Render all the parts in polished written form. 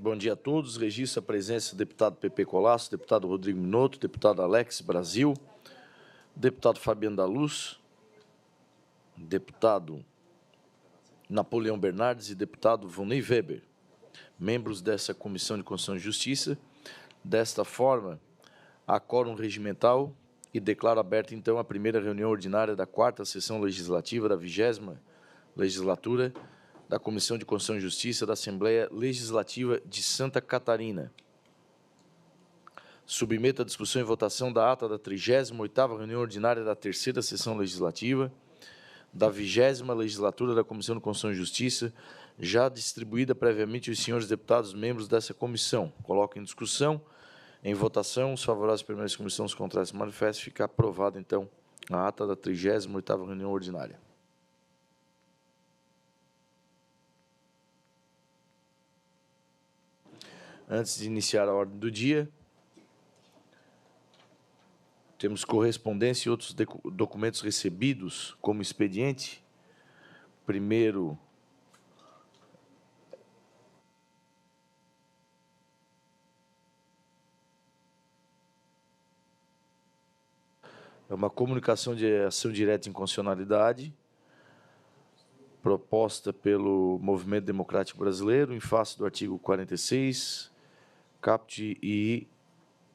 Bom dia a todos. Registro a presença do deputado Pepe Colasso, deputado Rodrigo Minotto, deputado Alex Brasil, deputado Fabiano da Luz, deputado Napoleão Bernardes e deputado Vonei Weber, membros dessa Comissão de Constituição e Justiça. Desta forma, há quórum regimental e declaro aberta, então, a primeira reunião ordinária da 4ª sessão legislativa da 20ª legislatura da Comissão de Constituição e Justiça da Assembleia Legislativa de Santa Catarina. Submeto a discussão e votação da ata da 38ª reunião ordinária da 3ª sessão legislativa da 20ª legislatura da Comissão de Constituição e Justiça, já distribuída previamente aos senhores deputados membros dessa comissão. Coloco em discussão, em votação, os favoráveis permanecem à comissão, os contrários se manifestam. Fica aprovada, então, a ata da 38ª reunião ordinária. Antes de iniciar a ordem do dia, temos correspondência e outros documentos recebidos como expediente. Primeiro, é uma comunicação de ação direta de inconstitucionalidade, proposta pelo Movimento Democrático Brasileiro, em face do artigo 46, caput e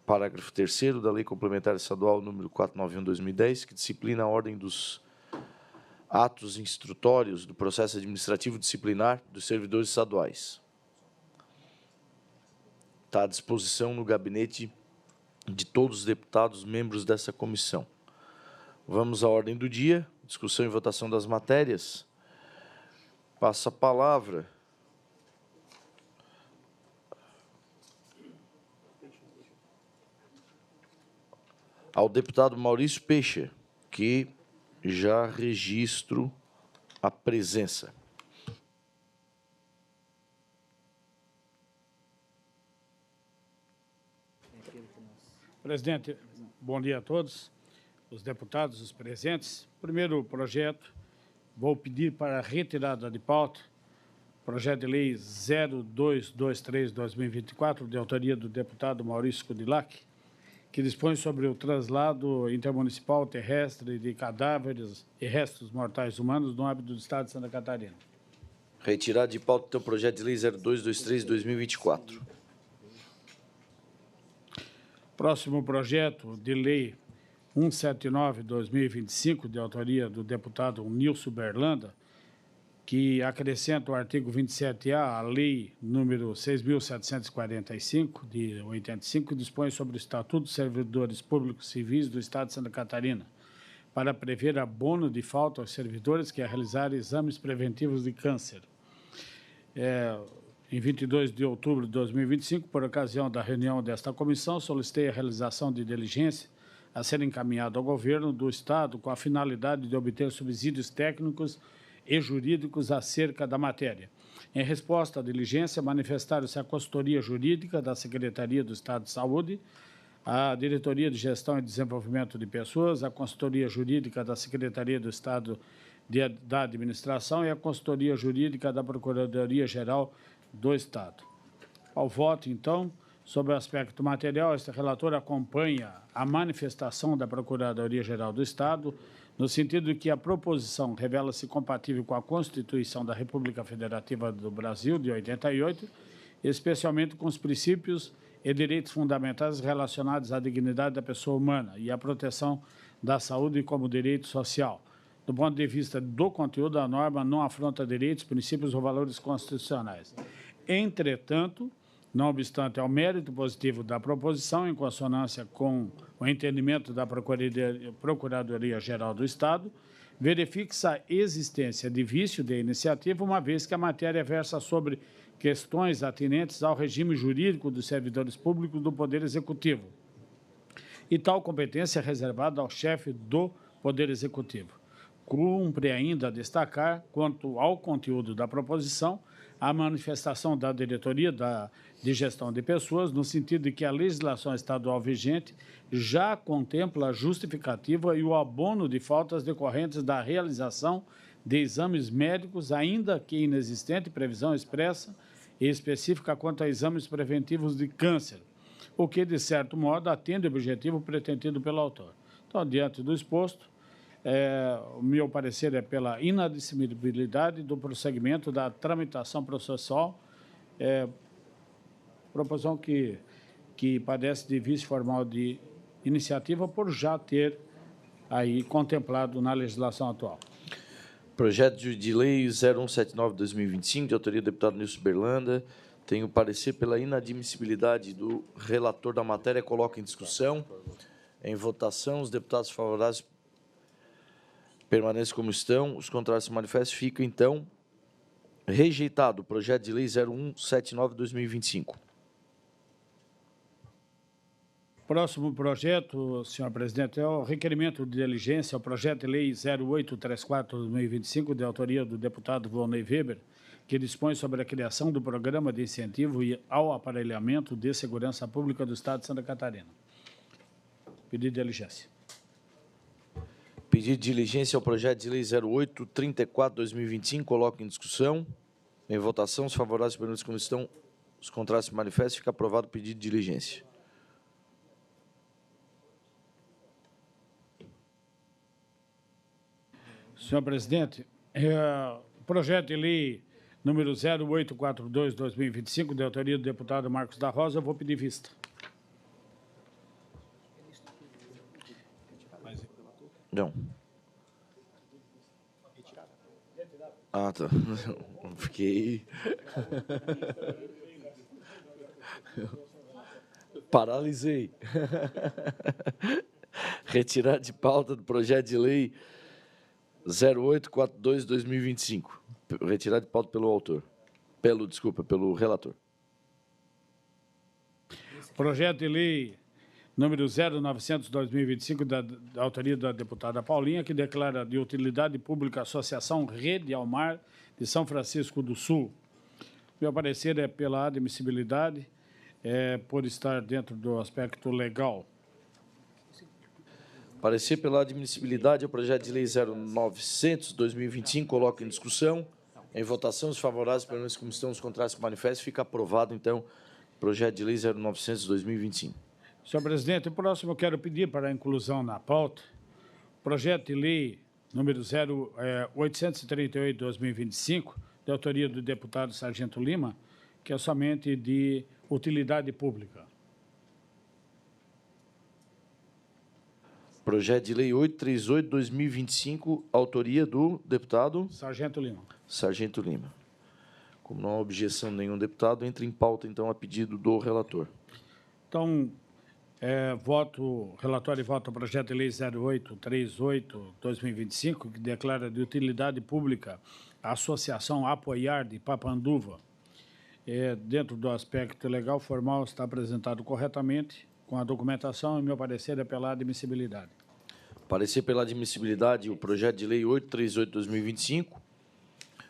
parágrafo 3º da Lei Complementar Estadual número 491/2010, que disciplina a ordem dos atos instrutórios do processo administrativo disciplinar dos servidores estaduais. Está à disposição no gabinete de todos os deputados membros dessa comissão. Vamos à ordem do dia, discussão e votação das matérias. Passo a palavra ao deputado Maurício Peixe, que já registro a presença. Presidente, bom dia a todos, os deputados, os presentes. Primeiro projeto, vou pedir para a retirada de pauta, projeto de lei 0223/2024, de autoria do deputado Maurício Kudilac, que dispõe sobre o traslado intermunicipal terrestre de cadáveres e restos mortais humanos no âmbito do Estado de Santa Catarina. Retirado de pauta, então, projeto de lei 0223/2024. Próximo projeto de lei 179/2025, de autoria do deputado Nilson Berlanda, que acrescenta o artigo 27A à Lei número 6.745, de 85, que dispõe sobre o Estatuto dos Servidores Públicos Civis do Estado de Santa Catarina, para prever abono de falta aos servidores que realizarem exames preventivos de câncer. Em 22 de outubro de 2025, por ocasião da reunião desta comissão, solicitei a realização de diligência a ser encaminhado ao governo do Estado com a finalidade de obter subsídios técnicos e jurídicos acerca da matéria. Em resposta à diligência, manifestaram-se a consultoria jurídica da Secretaria do Estado de Saúde, a Diretoria de Gestão e Desenvolvimento de Pessoas, a consultoria jurídica da Secretaria do Estado da Administração e a consultoria jurídica da Procuradoria-Geral do Estado. Ao voto, então, sobre o aspecto material, este relator acompanha a manifestação da Procuradoria-Geral do Estado, no sentido de que a proposição revela-se compatível com a Constituição da República Federativa do Brasil, de 88, especialmente com os princípios e direitos fundamentais relacionados à dignidade da pessoa humana e à proteção da saúde como direito social. Do ponto de vista do conteúdo, a norma não afronta direitos, princípios ou valores constitucionais. Entretanto, não obstante ao mérito positivo da proposição, em consonância com o entendimento da Procuradoria-Geral do Estado, verifica-se a existência de vício de iniciativa, uma vez que a matéria versa sobre questões atinentes ao regime jurídico dos servidores públicos do Poder Executivo. E tal competência é reservada ao chefe do Poder Executivo. Cumpre ainda destacar, quanto ao conteúdo da proposição, a manifestação da Diretoria de Gestão de Pessoas, no sentido de que a legislação estadual vigente já contempla a justificativa e o abono de faltas decorrentes da realização de exames médicos, ainda que inexistente previsão expressa e específica quanto a exames preventivos de câncer, o que, de certo modo, atende o objetivo pretendido pelo autor. Então, diante do exposto, o meu parecer é pela inadmissibilidade do prosseguimento da tramitação processual, proposição que padece de vício formal de iniciativa por já ter aí contemplado na legislação atual. Projeto de Lei 0179/2025, de autoria do deputado Nilson Berlanda. Tem o parecer pela inadmissibilidade do relator da matéria. Coloca em discussão. Em votação, os deputados favoráveis permanecem como estão. Os contrários se manifestam. Fica, então, rejeitado o projeto de lei 0179/2025. Próximo projeto, senhor presidente, é o requerimento de diligência ao projeto de lei 0834/2025, de autoria do deputado Volney Weber, que dispõe sobre a criação do programa de incentivo ao aparelhamento de segurança pública do Estado de Santa Catarina. Pedido de diligência. Pedido de diligência ao projeto de lei 0834/2025. Coloco em discussão. Em votação, os favoráveis permanecem como estão. Os contrários se manifestam. Fica aprovado o pedido de diligência. Senhor presidente, projeto de lei número 0842/2025, de autoria do deputado Marcos da Rosa, eu vou pedir vista. Não. Ah, tá. Fiquei... Paralisei. Retirar de pauta do projeto de lei 0842/2025. Retirar de pauta pelo autor. Pelo relator. Projeto de lei número 0900/2025, da autoria da deputada Paulinha, que declara de utilidade pública a Associação Rede ao Mar de São Francisco do Sul. Meu parecer é pela admissibilidade, por estar dentro do aspecto legal. Parecer pela admissibilidade ao projeto de lei 0900/2025. Coloco em discussão. Em votação, os favoráveis permanecem como estão, os contrários se manifestam. Fica aprovado, então, projeto de lei 0900/2025. Senhor presidente, o próximo eu quero pedir para a inclusão na pauta, projeto de lei número 838/2025, de autoria do deputado Sargento Lima, que é somente de utilidade pública. Projeto de lei 838/2025, autoria do deputado Sargento Lima. Sargento Lima. Como não há objeção de nenhum deputado, entra em pauta, então, a pedido do relator. Então, relatório e voto ao projeto de lei 0838/2025, que declara de utilidade pública a Associação Apoiar de Papanduva. Dentro do aspecto legal formal, está apresentado corretamente, com a documentação, e meu parecer é pela admissibilidade. Parecer pela admissibilidade o projeto de lei 838/2025.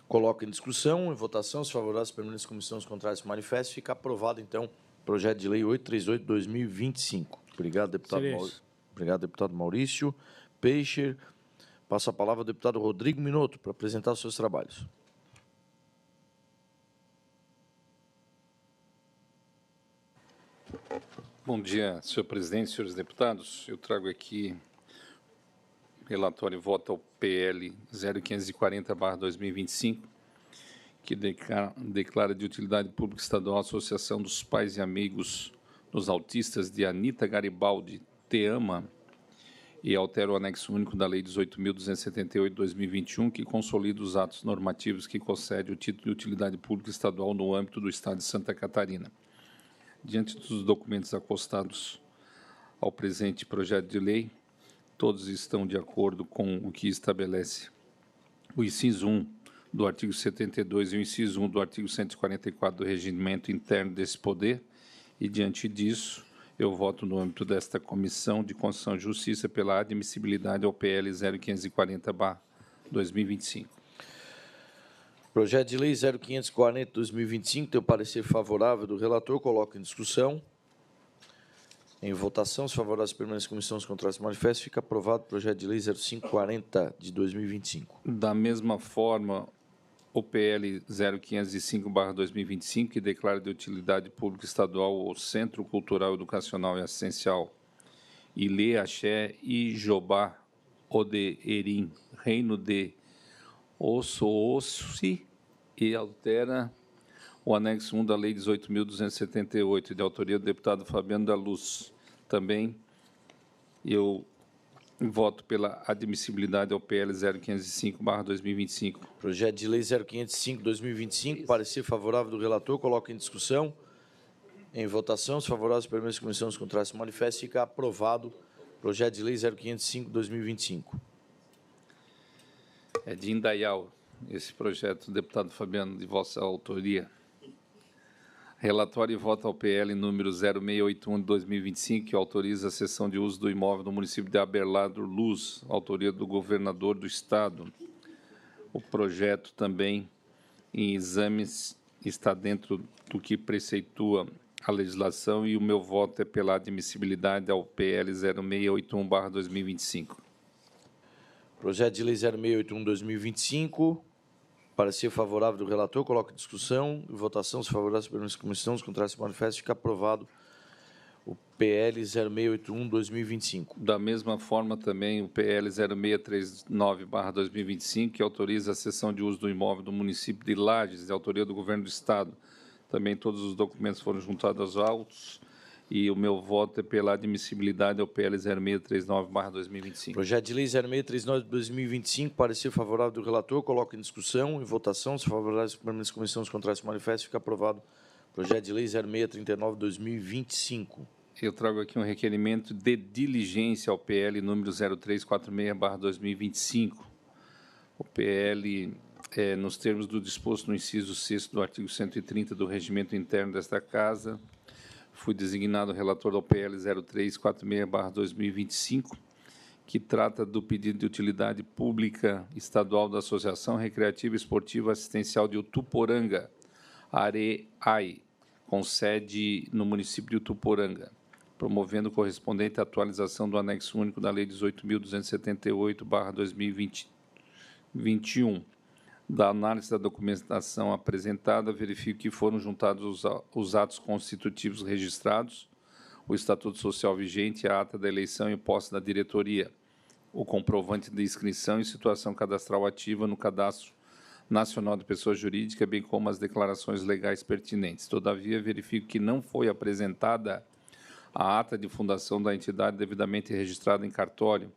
Coloco em discussão. Em votação, os favoráveis permanecem como estão, os contrários se manifestam. Fica aprovado, então, projeto de lei 838/2025. Obrigado, deputado Maurício. Obrigado, deputado Maurício Peixe. Passo a palavra ao deputado Rodrigo Minotto para apresentar os seus trabalhos. Bom dia, senhor presidente, senhores deputados. Eu trago aqui relatório e voto ao PL 0540/2025, que declara de utilidade pública estadual a Associação dos Pais e Amigos dos Autistas de Anita Garibaldi Teama, e altera o anexo único da Lei 18.278/2021, que consolida os atos normativos que concede o título de utilidade pública estadual no âmbito do Estado de Santa Catarina. Diante dos documentos acostados ao presente projeto de lei, todos estão de acordo com o que estabelece o inciso 1 do artigo 72 e o inciso 1 do artigo 144 do regimento interno desse poder, e, diante disso, eu voto no âmbito desta Comissão de Constituição e Justiça pela admissibilidade ao PL 0540/2025. Projeto de lei 0540/2025, tem o parecer favorável do relator. Coloco em discussão. Em votação, os favoráveis permanecem como estão, os contrários se manifestam. Fica aprovado o projeto de lei 0540/2025. Da mesma forma, o PL 0505/2025, que declara de utilidade pública estadual o Centro Cultural, Educacional e Assistencial Ilê Axé Ijobá Odeerim, Reino de Osso-Ossi, e altera o anexo 1 da Lei 18.278, de autoria do deputado Fabiano da Luz. Também eu voto pela admissibilidade ao PL 0505/2025. Projeto de Lei 0505/2025, parecer favorável do relator, coloca em discussão. Em votação, os favoráveis permanecem em comissão, os contrários se manifestam. Fica aprovado. Projeto de Lei 0505/2025. É de Indaial, esse projeto, deputado Fabiano, de vossa autoria. Relatório e voto ao PL número 0681 de 2025, que autoriza a cessão de uso do imóvel no município de Abelardo Luz, autoria do governador do Estado. O projeto também em exames está dentro do que preceitua a legislação e o meu voto é pela admissibilidade ao PL 0681/2025. Projeto de Lei 0681/2025. Parecer favorável do relator, coloca em discussão. Em votação, os favoráveis permanecem em comissão, os contrários se manifestam. Fica aprovado o PL 0681/2025. Da mesma forma, também o PL 0639/2025, que autoriza a cessão de uso do imóvel do município de Lages, de autoria do Governo do Estado. Também todos os documentos foram juntados aos autos e o meu voto é pela admissibilidade ao PL 0639/2025. Projeto de Lei 0639/2025, parecer favorável do relator, coloca em discussão. Em votação, os favoráveis permanecem em comissão, os contrários se manifestam. Fica aprovado. Projeto de Lei 0639/2025. Eu trago aqui um requerimento de diligência ao PL número 0346/2025. O PL, nos termos do disposto no inciso 6º do artigo 130 do Regimento Interno desta Casa, fui designado relator do PL 0346/2025, que trata do pedido de utilidade pública estadual da Associação Recreativa e Esportiva Assistencial de Utuporanga, AREAI, com sede no município de Utuporanga, promovendo correspondente atualização do anexo único da Lei 18.278/2021. Da análise da documentação apresentada, verifico que foram juntados os atos constitutivos registrados, o Estatuto Social vigente, a ata da eleição e posse da diretoria, o comprovante de inscrição e situação cadastral ativa no Cadastro Nacional de Pessoa Jurídica, bem como as declarações legais pertinentes. Todavia, verifico que não foi apresentada a ata de fundação da entidade devidamente registrada em cartório,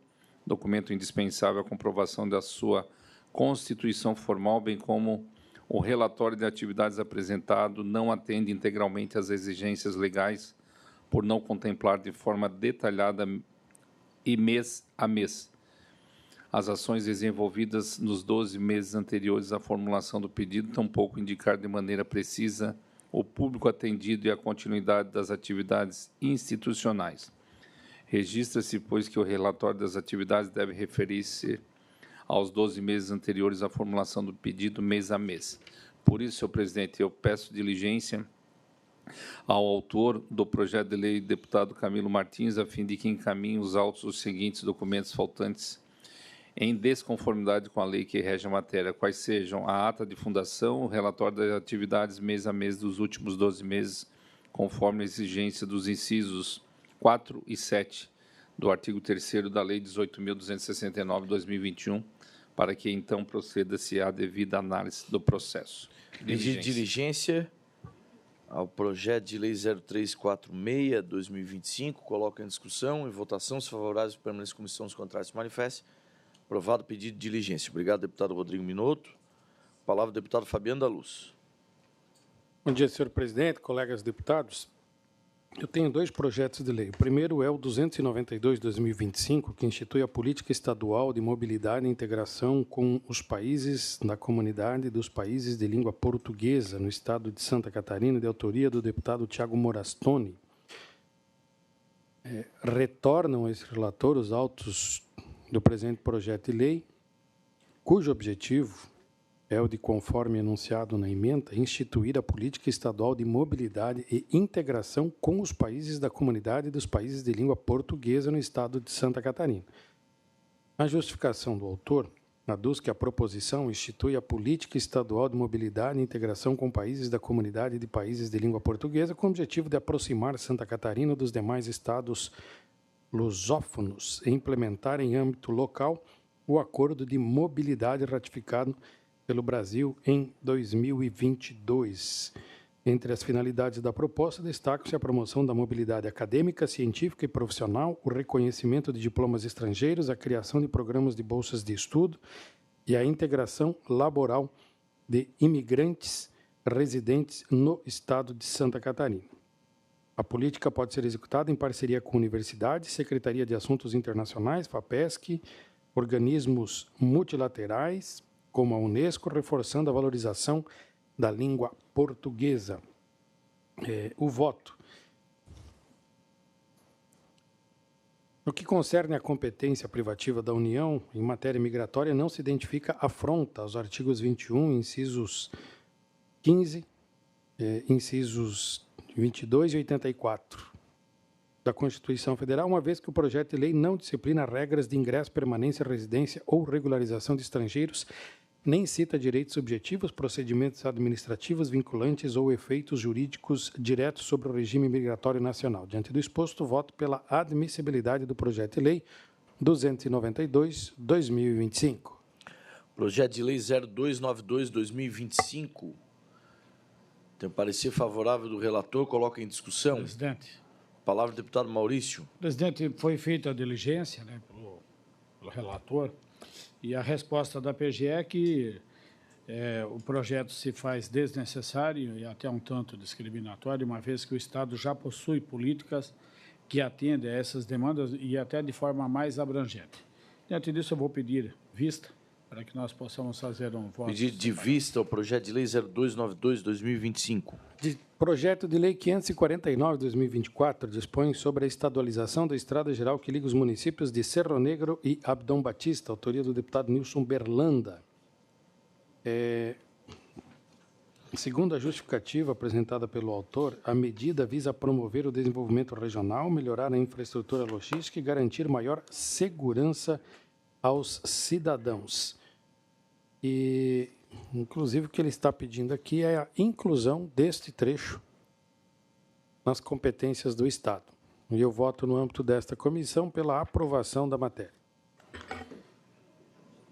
documento indispensável à comprovação da sua constituição formal, bem como o relatório de atividades apresentado não atende integralmente às exigências legais por não contemplar de forma detalhada e mês a mês as ações desenvolvidas nos 12 meses anteriores à formulação do pedido, tampouco indicar de maneira precisa o público atendido e a continuidade das atividades institucionais. Registra-se, pois, que o relatório das atividades deve referir-se aos 12 meses anteriores à formulação do pedido, mês a mês. Por isso, senhor presidente, eu peço diligência ao autor do projeto de lei, deputado Camilo Martins, a fim de que encaminhe os autos os seguintes documentos faltantes em desconformidade com a lei que rege a matéria, quais sejam a ata de fundação, o relatório das atividades mês a mês dos últimos 12 meses, conforme a exigência dos incisos 4 e 7 do artigo 3º da Lei 18.269/2021, para que, então, proceda-se à devida análise do processo. Pedido de diligência ao projeto de Lei 0346/2025, coloca em discussão, em votação, os favoráveis permanecem em comissão, os contrários se manifestem. Aprovado o pedido de diligência. Obrigado, deputado Rodrigo Minotto. Palavra, deputado Fabiano da Luz. Bom dia, senhor presidente, colegas deputados. Eu tenho dois projetos de lei. O primeiro é o 292/2025, que institui a Política Estadual de Mobilidade e Integração com os países da Comunidade dos Países de Língua Portuguesa, no estado de Santa Catarina, de autoria do deputado Tiago Morastoni. Retornam a esse relator os autos do presente projeto de lei, cujo objetivo é o de, conforme anunciado na emenda, instituir a Política Estadual de Mobilidade e Integração com os países da Comunidade dos Países de Língua Portuguesa no estado de Santa Catarina. A justificação do autor aduz que a proposição institui a Política Estadual de Mobilidade e Integração com países da Comunidade de Países de Língua Portuguesa, com o objetivo de aproximar Santa Catarina dos demais estados lusófonos e implementar em âmbito local o Acordo de Mobilidade ratificado pelo Brasil em 2022. Entre as finalidades da proposta, destaca-se a promoção da mobilidade acadêmica, científica e profissional, o reconhecimento de diplomas estrangeiros, a criação de programas de bolsas de estudo e a integração laboral de imigrantes residentes no estado de Santa Catarina. A política pode ser executada em parceria com universidades, Secretaria de Assuntos Internacionais, FAPESC, organismos multilaterais, como a Unesco, reforçando a valorização da língua portuguesa. O voto. No que concerne à competência privativa da União em matéria migratória, não se identifica afronta aos artigos 21, incisos 15, incisos 22 e 84 da Constituição Federal, uma vez que o projeto de lei não disciplina regras de ingresso, permanência, residência ou regularização de estrangeiros, nem cita direitos subjetivos, procedimentos administrativos vinculantes ou efeitos jurídicos diretos sobre o regime migratório nacional. Diante do exposto, voto pela admissibilidade do projeto de lei 292/2025. Projeto de lei 0292/2025. Tem parecer favorável do relator, coloca em discussão. Presidente. Palavra do deputado Maurício. Presidente, foi feita a diligência, né, pelo relator, e a resposta da PGE é que o projeto se faz desnecessário e até um tanto discriminatório, uma vez que o Estado já possui políticas que atendem a essas demandas e até de forma mais abrangente. Diante disso, eu vou pedir vista para que nós possamos fazer um voto. Pedido de vista ao projeto de lei 0292/2025. Projeto de lei 549/2024 dispõe sobre a estadualização da estrada geral que liga os municípios de Cerro Negro e Abdom Batista, autoria do deputado Nilson Berlanda. Segundo a justificativa apresentada pelo autor, a medida visa promover o desenvolvimento regional, melhorar a infraestrutura logística e garantir maior segurança aos cidadãos. E, inclusive, o que ele está pedindo aqui é a inclusão deste trecho nas competências do Estado. E eu voto no âmbito desta comissão pela aprovação da matéria.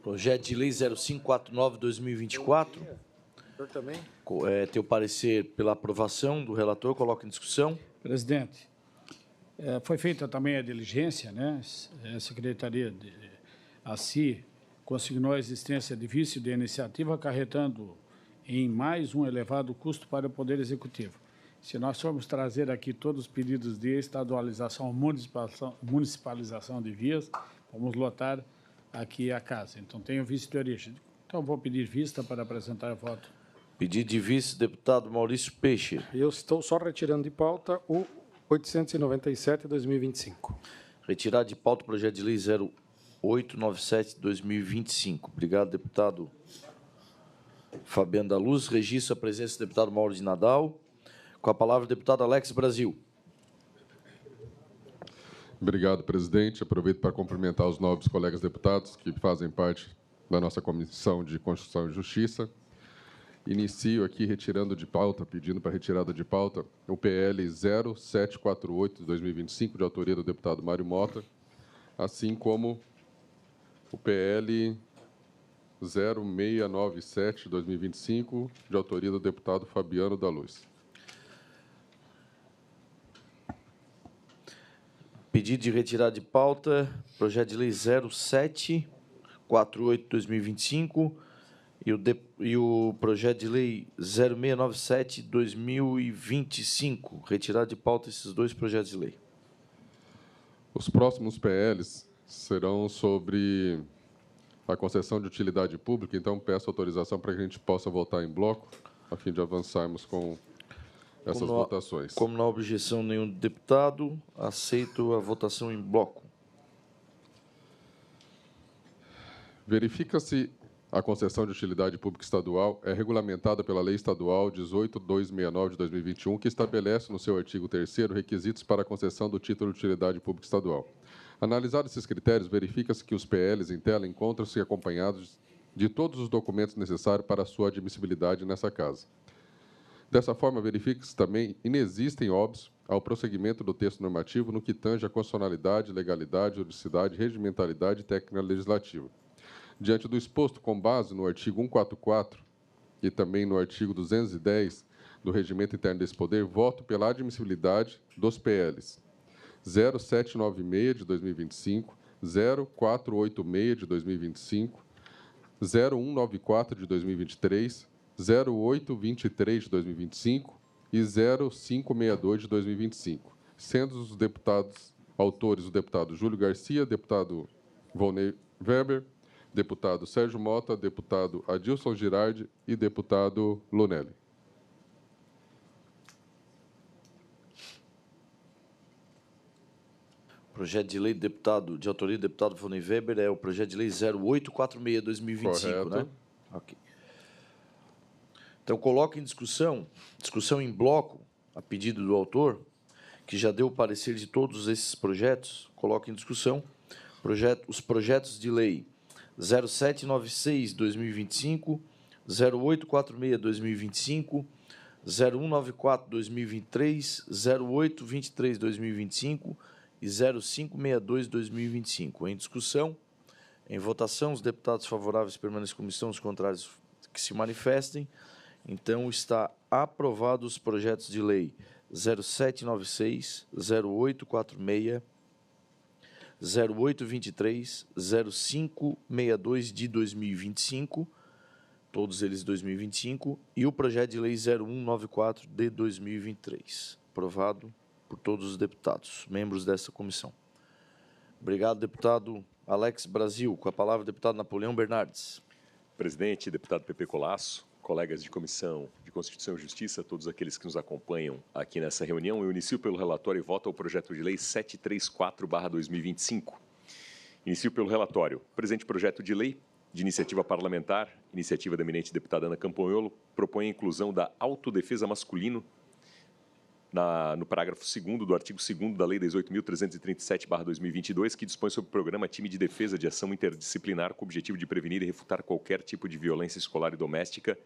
Projeto de lei 0549/2024. Eu também. Tem o parecer pela aprovação do relator, coloca em discussão. Presidente, foi feita também a diligência, né? A Secretaria de ACI consignou a existência de vício de iniciativa, acarretando em mais um elevado custo para o Poder Executivo. Se nós formos trazer aqui todos os pedidos de estadualização, municipalização de vias, vamos lotar aqui a casa. Então, tem o vício de origem. Então, vou pedir vista para apresentar o voto. Pedido de vista, deputado Maurício Peixe. Eu estou só retirando de pauta o 897/2025. Retirar de pauta o projeto de lei 0897/2025. Obrigado, deputado Fabiano da Luz. Registro a presença do deputado Mauro de Nadal. Com a palavra, o deputado Alex Brasil. Obrigado, presidente. Aproveito para cumprimentar os nobres colegas deputados que fazem parte da nossa Comissão de Constituição e Justiça. Inicio aqui retirando de pauta, pedindo para retirada de pauta, o PL 0748/2025, de autoria do deputado Mário Mota, assim como o PL 0697/2025, de autoria do deputado Fabiano da Luz. Pedido de retirada de pauta, projeto de lei 0748/2025 e o projeto de lei 0697/2025. Retirada de pauta esses dois projetos de lei. Os próximos PLs serão sobre a concessão de utilidade pública, então peço autorização para que a gente possa votar em bloco, a fim de avançarmos com essas votações. Como não há objeção nenhum do deputado, aceito a votação em bloco. Verifica-se a concessão de utilidade pública estadual é regulamentada pela Lei Estadual 18.269 de 2021, que estabelece no seu artigo 3º requisitos para a concessão do título de utilidade pública estadual. Analisados esses critérios, verifica-se que os PLs em tela encontram-se acompanhados de todos os documentos necessários para a sua admissibilidade nessa Casa. Dessa forma, verifica-se também inexistem óbitos ao prosseguimento do texto normativo no que tange à constitucionalidade, legalidade, juridicidade, regimentalidade e técnica legislativa. Diante do exposto, com base no artigo 144 e também no artigo 210 do Regimento Interno desse Poder, voto pela admissibilidade dos PLs 0796 de 2025, 0486 de 2025, 0194 de 2023, 0823 de 2025 e 0562 de 2025, sendo os deputados autores o deputado Júlio Garcia, deputado Volney Weber, deputado Sérgio Mota, deputado Adilson Girardi e deputado Lunelli. Projeto de lei de autoria do deputado Volney Weber é o projeto de lei 0846/2025, né? Ok. Então, coloco em discussão em bloco, a pedido do autor, que já deu o parecer de todos esses projetos, coloco em discussão os projetos de lei 0796/2025, 0846/2025, 0194/2023, 0823/2025 e 0562/2025. Em discussão, em votação, os deputados favoráveis permaneçam em comissão, os contrários que se manifestem. Então, está aprovados os projetos de lei 0796, 0846, 0823, 0562 de 2025, todos eles 2025, e o projeto de lei 0194 de 2023, aprovado por todos os deputados, membros dessa comissão. Obrigado, deputado Alex Brasil. Com a palavra, o deputado Napoleão Bernardes. Presidente, deputado Pepe Colasso, colegas de Comissão de Constituição e Justiça, todos aqueles que nos acompanham aqui nessa reunião, eu inicio pelo relatório e voto ao projeto de lei 734/2025. Inicio pelo relatório. O presente projeto de lei, de iniciativa parlamentar, iniciativa da eminente deputada Ana Campanholo, propõe a inclusão da autodefesa masculino no parágrafo 2º do artigo 2º da Lei 18.337/2022, que dispõe sobre o programa Time de Defesa de Ação Interdisciplinar com o objetivo de prevenir e refutar qualquer tipo de violência escolar e doméstica,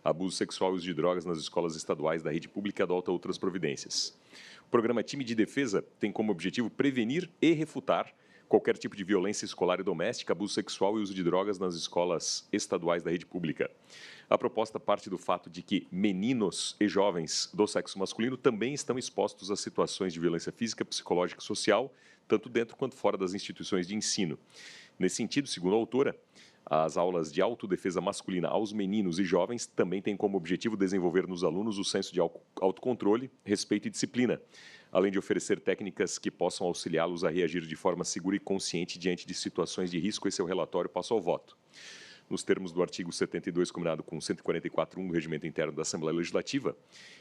abuso sexual e uso de drogas nas escolas estaduais da rede pública e adota outras providências. O programa Time de Defesa tem como objetivo prevenir e refutar qualquer tipo de violência escolar e doméstica, abuso sexual e uso de drogas nas escolas estaduais da rede pública. A proposta parte do fato de que meninos e jovens do sexo masculino também estão expostos a situações de violência física, psicológica e social, tanto dentro quanto fora das instituições de ensino. Nesse sentido, segundo a autora, as aulas de autodefesa masculina aos meninos e jovens também têm como objetivo desenvolver nos alunos o senso de autocontrole, respeito e disciplina, além de oferecer técnicas que possam auxiliá-los a reagir de forma segura e consciente diante de situações de risco. Esse é o relatório, passo ao voto. Nos termos do artigo 72, combinado com 144.1 do Regimento Interno da Assembleia Legislativa,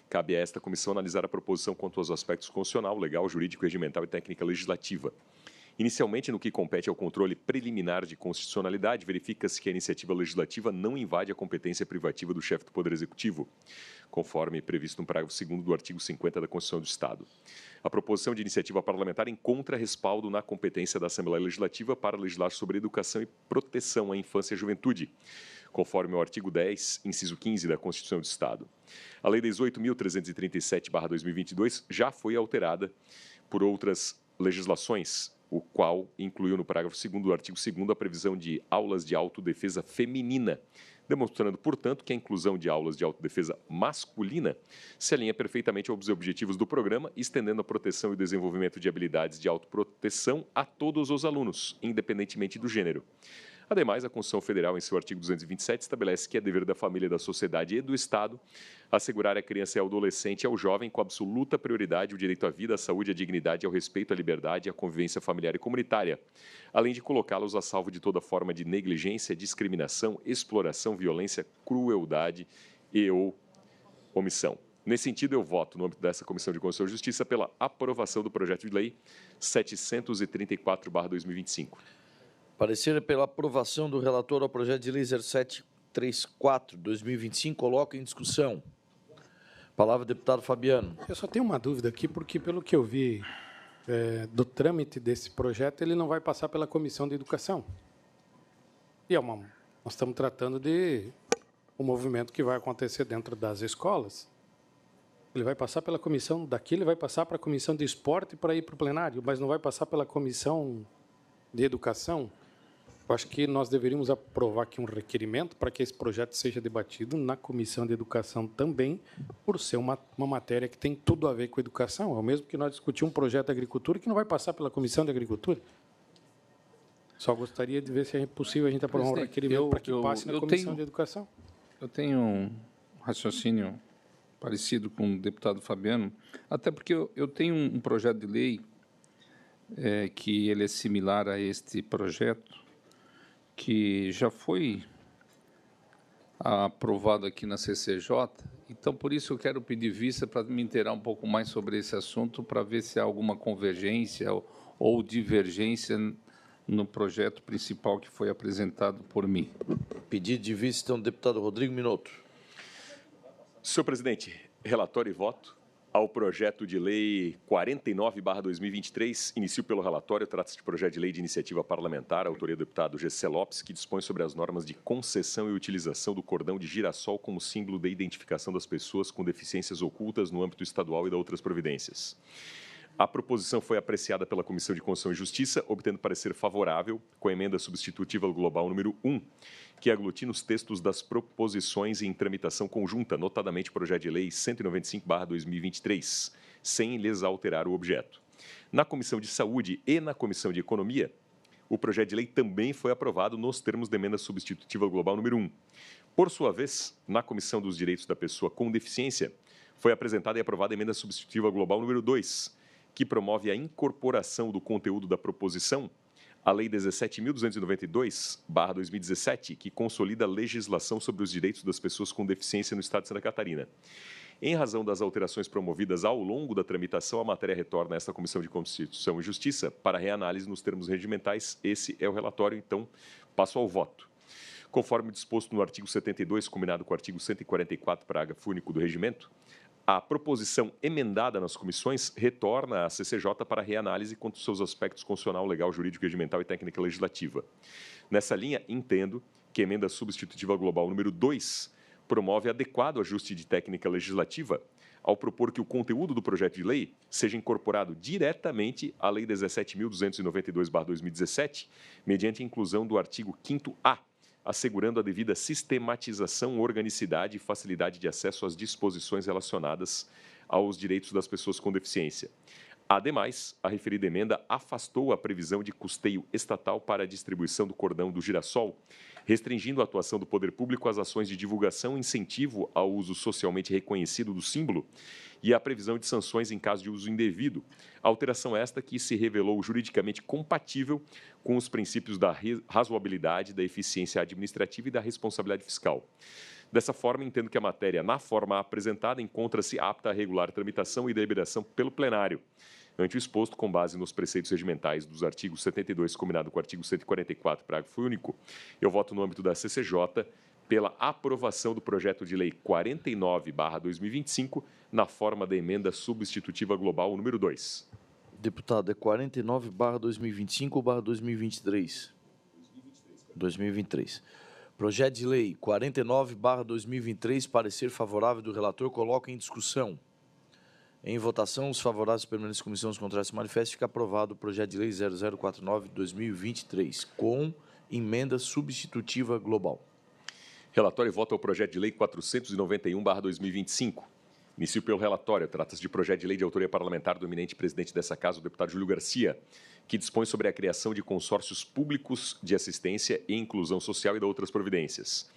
cabe a esta comissão analisar a proposição quanto aos aspectos constitucional, legal, jurídico, regimental e técnica legislativa. Inicialmente, no que compete ao controle preliminar de constitucionalidade, verifica-se que a iniciativa legislativa não invade a competência privativa do chefe do Poder Executivo, conforme previsto no parágrafo 2º do artigo 50 da Constituição do Estado. A proposição de iniciativa parlamentar encontra respaldo na competência da Assembleia Legislativa para legislar sobre educação e proteção à infância e à juventude, conforme o artigo 10, inciso 15 da Constituição do Estado. A Lei 18.337/2022 já foi alterada por outras legislações, o qual incluiu no parágrafo 2º do artigo 2º a previsão de aulas de autodefesa feminina, demonstrando, portanto, que a inclusão de aulas de autodefesa masculina se alinha perfeitamente aos objetivos do programa, estendendo a proteção e o desenvolvimento de habilidades de autoproteção a todos os alunos, independentemente do gênero. Ademais, a Constituição Federal, em seu artigo 227, estabelece que é dever da família, da sociedade e do Estado assegurar à criança e ao adolescente e ao jovem, com absoluta prioridade, o direito à vida, à saúde, à dignidade, ao respeito, à liberdade e à convivência familiar e comunitária, além de colocá-los a salvo de toda forma de negligência, discriminação, exploração, violência, crueldade e ou omissão. Nesse sentido, eu voto, no âmbito dessa Comissão de Constituição e Justiça, pela aprovação do projeto de lei 734/2025. Parecer pela aprovação do relator ao projeto de lei 0734/2025. Coloco em discussão. Palavra, deputado Fabiano. Eu só tenho uma dúvida aqui, porque, pelo que eu vi do trâmite desse projeto, ele não vai passar pela Comissão de Educação. E é uma Nós estamos tratando de um movimento que vai acontecer dentro das escolas. Ele vai passar pela comissão, daqui ele vai passar para a comissão de esporte para ir para o plenário, mas não vai passar pela comissão de educação. Eu acho que nós deveríamos aprovar aqui um requerimento para que esse projeto seja debatido na comissão de educação também, por ser uma matéria que tem tudo a ver com educação. É o mesmo que nós discutimos um projeto de agricultura que não vai passar pela comissão de agricultura. Só gostaria de ver se é possível a gente aprovar um requerimento para que passe na comissão de educação. Eu tenho um raciocínio parecido com o deputado Fabiano, até porque eu tenho um projeto de lei que ele é similar a este projeto, que já foi aprovado aqui na CCJ. Então, por isso, eu quero pedir vista para me inteirar um pouco mais sobre esse assunto, para ver se há alguma convergência ou divergência no projeto principal que foi apresentado por mim. Pedido de vista, então, deputado Rodrigo Minotto. Senhor presidente, relatório e voto. Ao projeto de lei 49/2023, inicio pelo relatório, trata-se de projeto de lei de iniciativa parlamentar, autoria do deputado Gessé Lopes, que dispõe sobre as normas de concessão e utilização do cordão de girassol como símbolo de identificação das pessoas com deficiências ocultas no âmbito estadual e de outras providências. A proposição foi apreciada pela Comissão de Constituição e Justiça, obtendo parecer favorável com a emenda substitutiva global número 1, que aglutina os textos das proposições em tramitação conjunta, notadamente o projeto de lei 195/2023, sem lhes alterar o objeto. Na Comissão de Saúde e na Comissão de Economia, o projeto de lei também foi aprovado nos termos da emenda substitutiva global número 1. Por sua vez, na Comissão dos Direitos da Pessoa com Deficiência, foi apresentada e aprovada a emenda substitutiva global número 2, que promove a incorporação do conteúdo da proposição à Lei 17.292/2017, que consolida a legislação sobre os direitos das pessoas com deficiência no Estado de Santa Catarina. Em razão das alterações promovidas ao longo da tramitação, a matéria retorna a esta Comissão de Constituição e Justiça para reanálise nos termos regimentais. Esse é o relatório, então passo ao voto. Conforme disposto no artigo 72, combinado com o artigo 144, parágrafo único do Regimento, a proposição emendada nas comissões retorna à CCJ para reanálise quanto aos seus aspectos constitucional, legal, jurídico, regimental e técnica legislativa. Nessa linha, entendo que a emenda substitutiva global número 2 promove adequado ajuste de técnica legislativa ao propor que o conteúdo do projeto de lei seja incorporado diretamente à Lei 17.292/2017, mediante a inclusão do artigo 5º-A, assegurando a devida sistematização, organicidade e facilidade de acesso às disposições relacionadas aos direitos das pessoas com deficiência. Ademais, a referida emenda afastou a previsão de custeio estatal para a distribuição do cordão do girassol, restringindo a atuação do poder público às ações de divulgação e incentivo ao uso socialmente reconhecido do símbolo e a previsão de sanções em caso de uso indevido. Alteração esta que se revelou juridicamente compatível com os princípios da razoabilidade, da eficiência administrativa e da responsabilidade fiscal. Dessa forma, entendo que a matéria, na forma apresentada, encontra-se apta a regular tramitação e deliberação pelo plenário. Ante o exposto, com base nos preceitos regimentais dos artigos 72, combinado com o artigo 144, parágrafo único, eu voto no âmbito da CCJ pela aprovação do projeto de lei 49/2025, na forma da emenda substitutiva global número 2. Deputado, é 49/2025 ou /2023? 2023. Projeto de lei 49/2023, parecer favorável do relator, coloca em discussão. Em votação, os favoráveis permanecem em comissão, os contrários se manifestam. Fica aprovado o projeto de lei 0049/2023, com emenda substitutiva global. Relatório e voto ao projeto de lei 491/2025. Inicio pelo relatório. Trata-se de projeto de lei de autoria parlamentar do eminente presidente dessa casa, o deputado Júlio Garcia, que dispõe sobre a criação de consórcios públicos de assistência e inclusão social e de outras providências.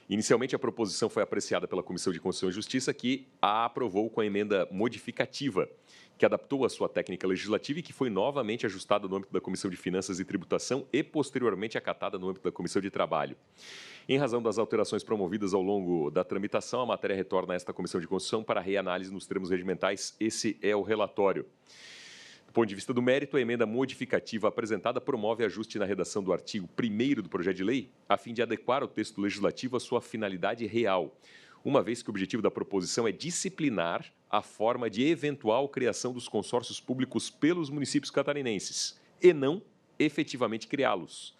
Inicialmente, a proposição foi apreciada pela Comissão de Constituição e Justiça, que a aprovou com a emenda modificativa, que adaptou a sua técnica legislativa e que foi novamente ajustada no âmbito da Comissão de Finanças e Tributação e, posteriormente, acatada no âmbito da Comissão de Trabalho. Em razão das alterações promovidas ao longo da tramitação, a matéria retorna a esta Comissão de Constituição para reanálise nos termos regimentais. Esse é o relatório. Do ponto de vista do mérito, a emenda modificativa apresentada promove ajuste na redação do artigo 1º do projeto de lei, a fim de adequar o texto legislativo à sua finalidade real, uma vez que o objetivo da proposição é disciplinar a forma de eventual criação dos consórcios públicos pelos municípios catarinenses, e não efetivamente criá-los.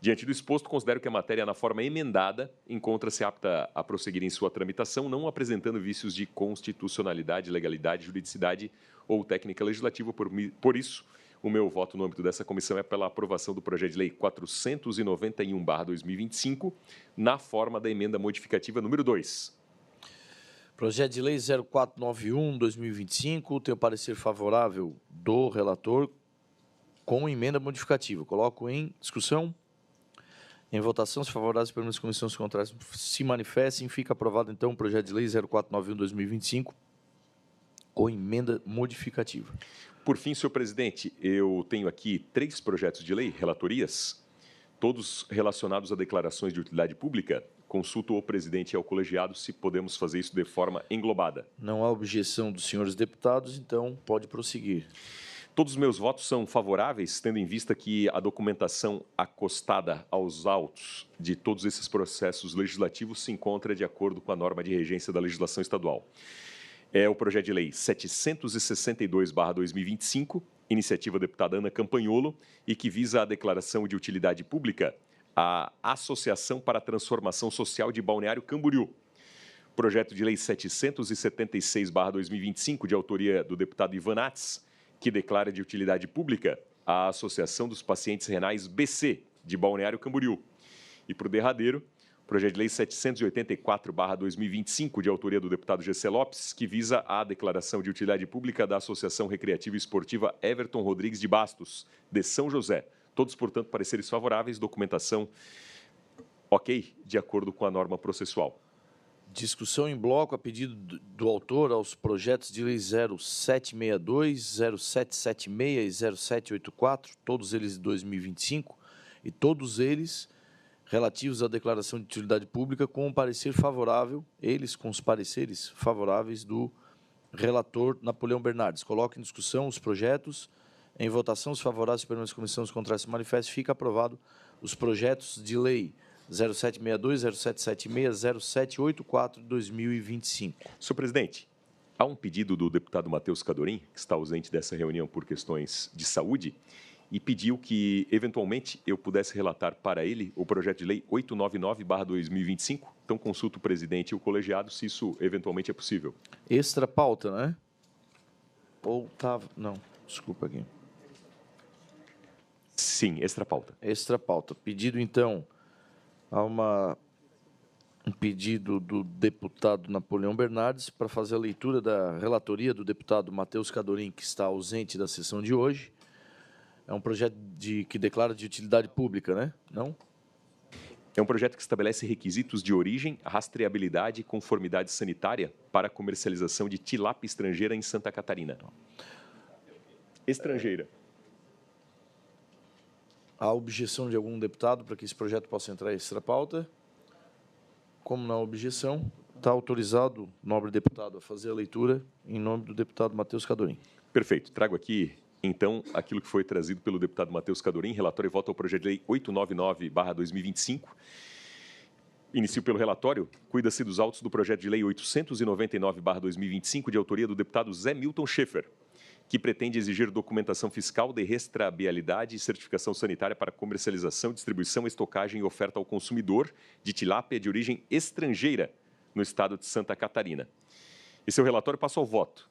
Diante do exposto, considero que a matéria, na forma emendada, encontra-se apta a prosseguir em sua tramitação, não apresentando vícios de constitucionalidade, legalidade, juridicidade ou técnica legislativa. Por isso, o meu voto no âmbito dessa comissão é pela aprovação do projeto de lei 491/2025, na forma da emenda modificativa número 2. Projeto de lei 0491/2025, tenho parecer favorável do relator com emenda modificativa. Coloco em discussão. Em votação, se favoráveis, permanentes comissões contrárias se manifestem. Fica aprovado, então, o projeto de lei 0491/2025 com emenda modificativa. Por fim, senhor presidente, eu tenho aqui 3 projetos de lei, relatorias, todos relacionados a declarações de utilidade pública. Consulto ao presidente e ao colegiado se podemos fazer isso de forma englobada. Não há objeção dos senhores deputados, então pode prosseguir. Todos os meus votos são favoráveis, tendo em vista que a documentação acostada aos autos de todos esses processos legislativos se encontra de acordo com a norma de regência da legislação estadual. É o projeto de lei 762/2025, iniciativa da deputada Ana Campagnolo, e que visa a declaração de utilidade pública à Associação para a Transformação Social de Balneário Camboriú. Projeto de lei 776/2025, de autoria do deputado Ivan Nats, que declara de utilidade pública a Associação dos Pacientes Renais BC, de Balneário Camboriú. E, por derradeiro, projeto de lei 784/2025, de autoria do deputado Gessé Lopes, que visa a declaração de utilidade pública da Associação Recreativa e Esportiva Everton Rodrigues de Bastos, de São José. Todos, portanto, pareceres favoráveis, documentação ok, de acordo com a norma processual. Discussão em bloco a pedido do autor aos projetos de lei 0762, 0776 e 0784, todos eles de 2025, e todos eles relativos à declaração de utilidade pública com um parecer favorável, eles com os pareceres favoráveis do relator Napoleão Bernardes. Coloco em discussão os projetos. Em votação, os favoráveis permanentes comissões contrárias se manifestem. Fica aprovado os projetos de lei 0762, 0776, 0784 de 2025. Senhor presidente, há um pedido do deputado Matheus Cadorim, que está ausente dessa reunião por questões de saúde, e pediu que, eventualmente, eu pudesse relatar para ele o projeto de lei 899/2025. Então, consulto o presidente e o colegiado se isso, eventualmente, é possível. Extra pauta, né? Ou estava... Não, desculpa aqui. Sim, extra pauta. Extra pauta. Pedido, então... Há um pedido do deputado Napoleão Bernardes para fazer a leitura da relatoria do deputado Matheus Cadorim, que está ausente da sessão de hoje. É um projeto que declara de utilidade pública, né? Não? É um projeto que estabelece requisitos de origem, rastreabilidade e conformidade sanitária para a comercialização de tilápia estrangeira em Santa Catarina. Estrangeira. Há objeção de algum deputado para que esse projeto possa entrar em extra pauta? Como não há objeção, está autorizado o nobre deputado a fazer a leitura em nome do deputado Matheus Cadorim. Perfeito. Trago aqui, então, aquilo que foi trazido pelo deputado Matheus Cadorim, relator e voto ao projeto de lei 899/2025. Inicio pelo relatório. Cuida-se dos autos do projeto de lei 899/2025, de autoria do deputado Zé Milton Schaeffer, que pretende exigir documentação fiscal de rastreabilidade e certificação sanitária para comercialização, distribuição, estocagem e oferta ao consumidor de tilápia de origem estrangeira no estado de Santa Catarina. E seu relatório passa ao voto.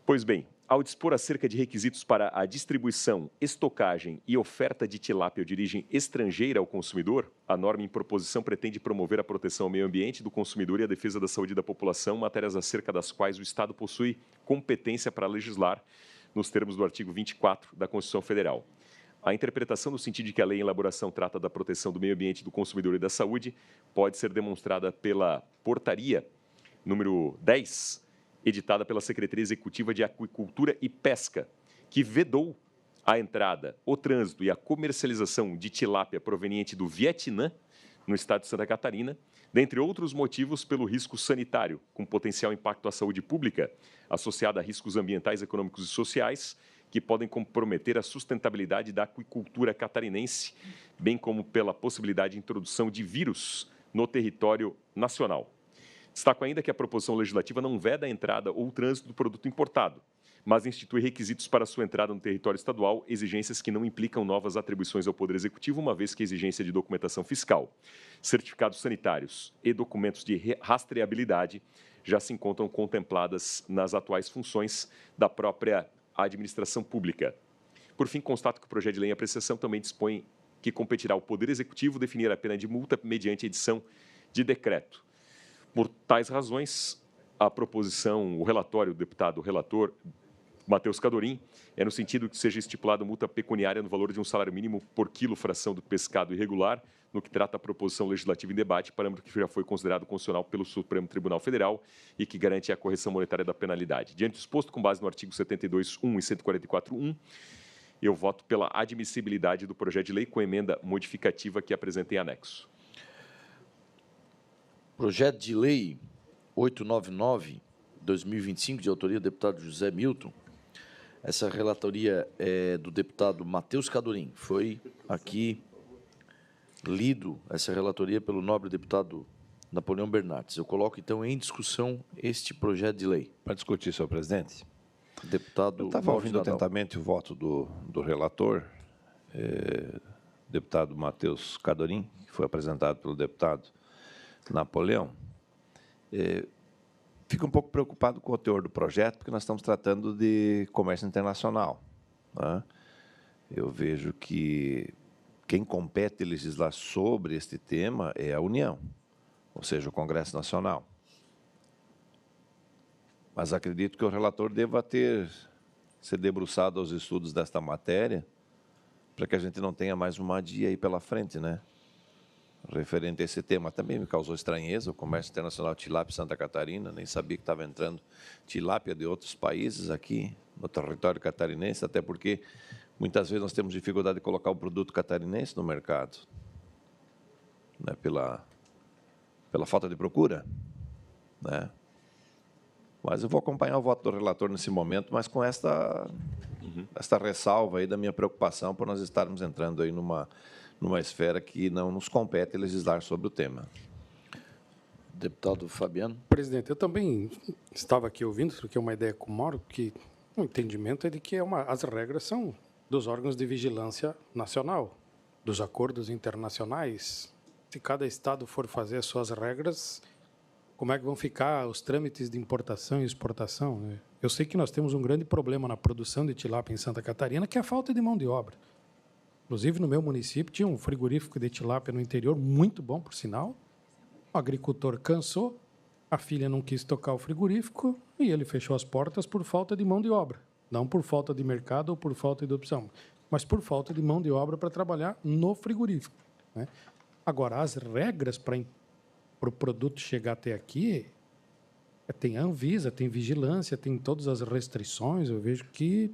Pois bem, ao dispor acerca de requisitos para a distribuição, estocagem e oferta de tilápia de origem estrangeira ao consumidor, a norma em proposição pretende promover a proteção ao meio ambiente do consumidor e a defesa da saúde da população, matérias acerca das quais o Estado possui competência para legislar, nos termos do artigo 24 da Constituição Federal. A interpretação no sentido de que a lei em elaboração trata da proteção do meio ambiente, do consumidor e da saúde pode ser demonstrada pela portaria número 10, editada pela Secretaria Executiva de Aquicultura e Pesca, que vedou a entrada, o trânsito e a comercialização de tilápia proveniente do Vietnã, no estado de Santa Catarina, dentre outros motivos pelo risco sanitário, com potencial impacto à saúde pública, associado a riscos ambientais, econômicos e sociais, que podem comprometer a sustentabilidade da aquicultura catarinense, bem como pela possibilidade de introdução de vírus no território nacional. Destaco ainda que a proposição legislativa não veda a entrada ou o trânsito do produto importado, mas institui requisitos para sua entrada no território estadual, exigências que não implicam novas atribuições ao Poder Executivo, uma vez que a exigência de documentação fiscal, certificados sanitários e documentos de rastreabilidade já se encontram contempladas nas atuais funções da própria administração pública. Por fim, constato que o projeto de lei em apreciação também dispõe que competirá ao Poder Executivo definir a pena de multa mediante edição de decreto. Por tais razões, a proposição, o relatório do deputado relator Matheus Cadorim é no sentido que seja estipulada multa pecuniária no valor de um salário mínimo por quilo fração do pescado irregular, no que trata a proposição legislativa em debate, parâmetro que já foi considerado constitucional pelo Supremo Tribunal Federal e que garante a correção monetária da penalidade. Diante do exposto, com base no artigo 72.1 e 144.1, eu voto pela admissibilidade do projeto de lei com emenda modificativa que apresenta em anexo. Projeto de Lei 899/2025, de autoria do deputado José Milton. Essa relatoria é do deputado Matheus Cadorim. Foi aqui lido essa relatoria pelo nobre deputado Napoleão Bernardes. Eu coloco, então, em discussão este projeto de lei. Para discutir, senhor presidente. Deputado. Eu estava ouvindo atentamente o voto do relator, deputado Matheus Cadorim, que foi apresentado pelo deputado Napoleão. Fico um pouco preocupado com o teor do projeto, porque nós estamos tratando de comércio internacional, né? Eu vejo que quem compete legislar sobre este tema é a União, ou seja, o Congresso Nacional. Mas acredito que o relator deva ter se debruçado aos estudos desta matéria, para que a gente não tenha mais uma adia aí pela frente, né? Referente a esse tema. Também me causou estranheza o comércio internacional tilápia Santa Catarina, nem sabia que estava entrando tilápia de outros países aqui no território catarinense, até porque muitas vezes nós temos dificuldade de colocar o produto catarinense no mercado, né? Pela falta de procura, né? Mas eu vou acompanhar o voto do relator nesse momento, mas com esta ressalva aí da minha preocupação por nós estarmos entrando aí numa esfera que não nos compete legislar sobre o tema. Deputado Fabiano. Presidente, eu também estava aqui ouvindo, porque é uma ideia com o Mauro, que o entendimento é de que as regras são dos órgãos de vigilância nacional, dos acordos internacionais. Se cada estado for fazer as suas regras, como é que vão ficar os trâmites de importação e exportação, né? Eu sei que nós temos um grande problema na produção de tilápia em Santa Catarina, que é a falta de mão de obra. Inclusive, no meu município, tinha um frigorífico de tilápia no interior, muito bom, por sinal. O agricultor cansou, a filha não quis tocar o frigorífico e ele fechou as portas por falta de mão de obra. Não por falta de mercado ou por falta de opção, mas por falta de mão de obra para trabalhar no frigorífico, né? Agora, as regras para o produto chegar até aqui, tem Anvisa, tem vigilância, tem todas as restrições. Eu vejo que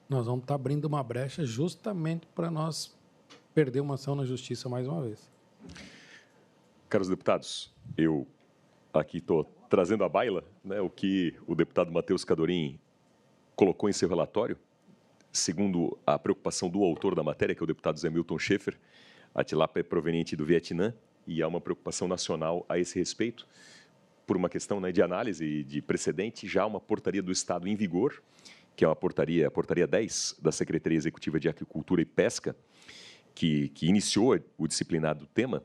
nós vamos estar abrindo uma brecha justamente para nós perder uma ação na justiça mais uma vez. Caros deputados, eu aqui estou trazendo à baila, né, o que o deputado Matheus Cadorim colocou em seu relatório. Segundo a preocupação do autor da matéria, que é o deputado Zé Milton Schaefer, a tilápia é proveniente do Vietnã e há uma preocupação nacional a esse respeito. Por uma questão, né, de análise e de precedente, já há uma portaria do Estado em vigor, que é a portaria 10 da Secretaria Executiva de Agricultura e Pesca, que iniciou o disciplinado tema.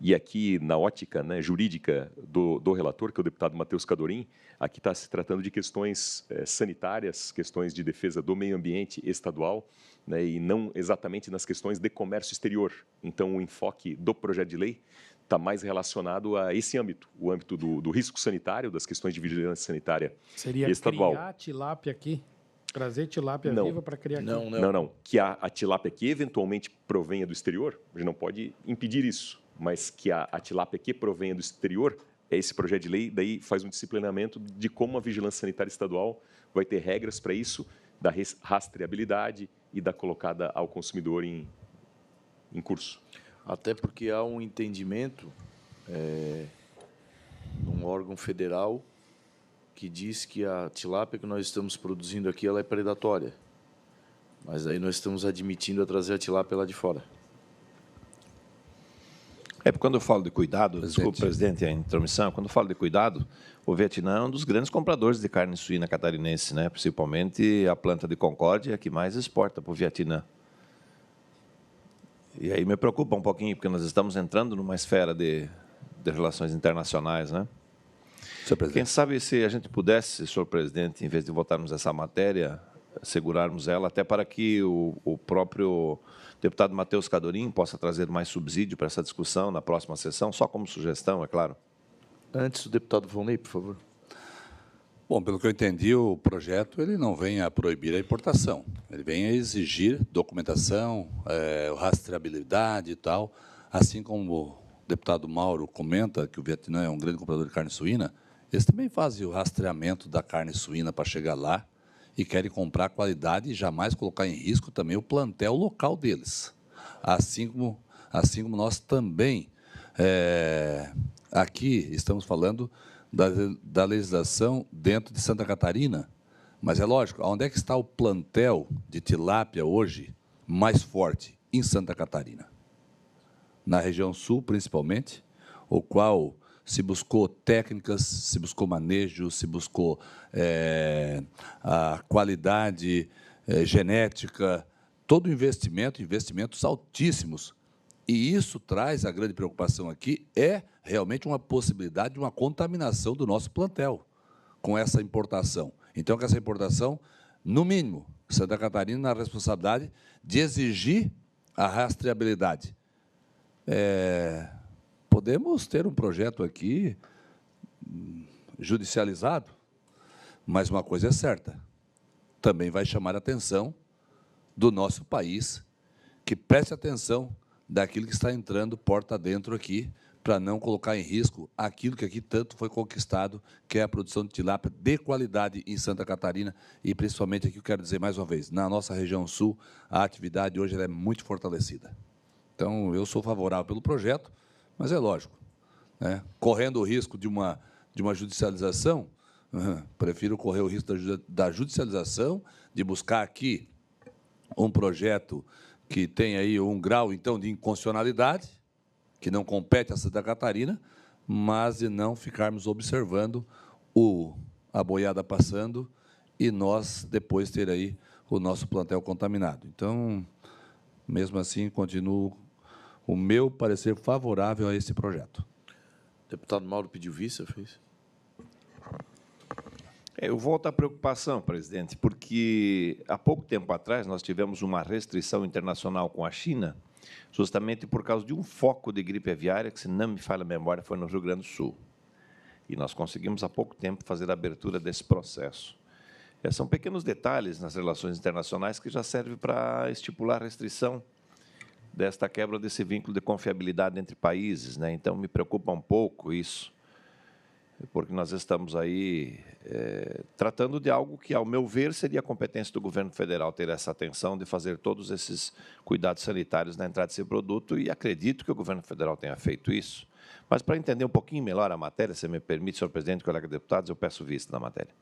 E aqui, na ótica, né, jurídica do relator, que é o deputado Matheus Cadorim, aqui está se tratando de questões sanitárias, questões de defesa do meio ambiente estadual, né, e não exatamente nas questões de comércio exterior. Então, o enfoque do projeto de lei está mais relacionado a esse âmbito, o âmbito do risco sanitário, das questões de vigilância sanitária estadual. Seria criar tilápia aqui? Trazer tilápia viva para criar aqui? Não. Que a tilápia que eventualmente provenha do exterior, a gente não pode impedir isso, mas que a tilápia que provenha do exterior, esse projeto de lei daí faz um disciplinamento de como a vigilância sanitária estadual vai ter regras para isso, da rastreabilidade e da colocada ao consumidor em curso. Até porque há um entendimento num órgão federal que diz que a tilápia que nós estamos produzindo aqui ela é predatória. Mas aí nós estamos admitindo a trazer a tilápia lá de fora. Porque quando eu falo de cuidado, Presidente. desculpe, presidente, a intromissão, quando eu falo de cuidado, o Vietnã é um dos grandes compradores de carne suína catarinense, né? Principalmente a planta de Concórdia, que mais exporta para o Vietnã. E aí me preocupa um pouquinho, porque nós estamos entrando numa esfera de relações internacionais, né? Senhor presidente. Quem sabe se a gente pudesse, senhor presidente, em vez de votarmos essa matéria, segurarmos ela, até para que o próprio deputado Matheus Cadorim possa trazer mais subsídio para essa discussão na próxima sessão, só como sugestão, é claro. Antes, o deputado Volney, por favor. Bom, pelo que eu entendi, o projeto ele não vem a proibir a importação, ele vem a exigir documentação, rastreabilidade e tal, assim como o deputado Mauro comenta que o Vietnã é um grande comprador de carne suína, eles também fazem o rastreamento da carne suína para chegar lá e querem comprar qualidade e jamais colocar em risco também o plantel local deles. Assim como nós também, aqui estamos falando da legislação dentro de Santa Catarina, mas é lógico, onde é que está o plantel de tilápia hoje mais forte? Em Santa Catarina. Na região sul, principalmente, o qual se buscou técnicas, se buscou manejo, se buscou a qualidade genética, todo investimentos altíssimos. E isso traz a grande preocupação aqui, realmente uma possibilidade de uma contaminação do nosso plantel com essa importação. Então, com essa importação, no mínimo, Santa Catarina na responsabilidade de exigir a rastreabilidade. Podemos ter um projeto aqui judicializado, mas uma coisa é certa, também vai chamar a atenção do nosso país, que preste atenção daquilo que está entrando porta dentro aqui, para não colocar em risco aquilo que aqui tanto foi conquistado, que é a produção de tilápia de qualidade em Santa Catarina, e principalmente aqui eu quero dizer mais uma vez, na nossa região sul, a atividade hoje ela é muito fortalecida. Então, eu sou favorável pelo projeto, mas é lógico, né? Correndo o risco de uma judicialização, prefiro correr o risco da judicialização, de buscar aqui um projeto que tem aí um grau, então, de inconstitucionalidade, que não compete a Santa Catarina, mas de não ficarmos observando a boiada passando e nós depois ter aí o nosso plantel contaminado. Então, mesmo assim, continuo o meu parecer favorável a esse projeto. O deputado Mauro pediu vista, fez? Eu volto à preocupação, presidente, porque há pouco tempo atrás nós tivemos uma restrição internacional com a China, justamente por causa de um foco de gripe aviária, que, se não me falha a memória, foi no Rio Grande do Sul. E nós conseguimos, há pouco tempo, fazer a abertura desse processo. São pequenos detalhes nas relações internacionais que já servem para estipular a restrição desta quebra desse vínculo de confiabilidade entre países, né? Então, me preocupa um pouco isso, porque nós estamos aí tratando de algo que, ao meu ver, seria a competência do governo federal ter essa atenção de fazer todos esses cuidados sanitários na entrada desse produto, e acredito que o governo federal tenha feito isso. Mas, para entender um pouquinho melhor a matéria, se me permite, senhor presidente, colegas deputados, eu peço vista da matéria.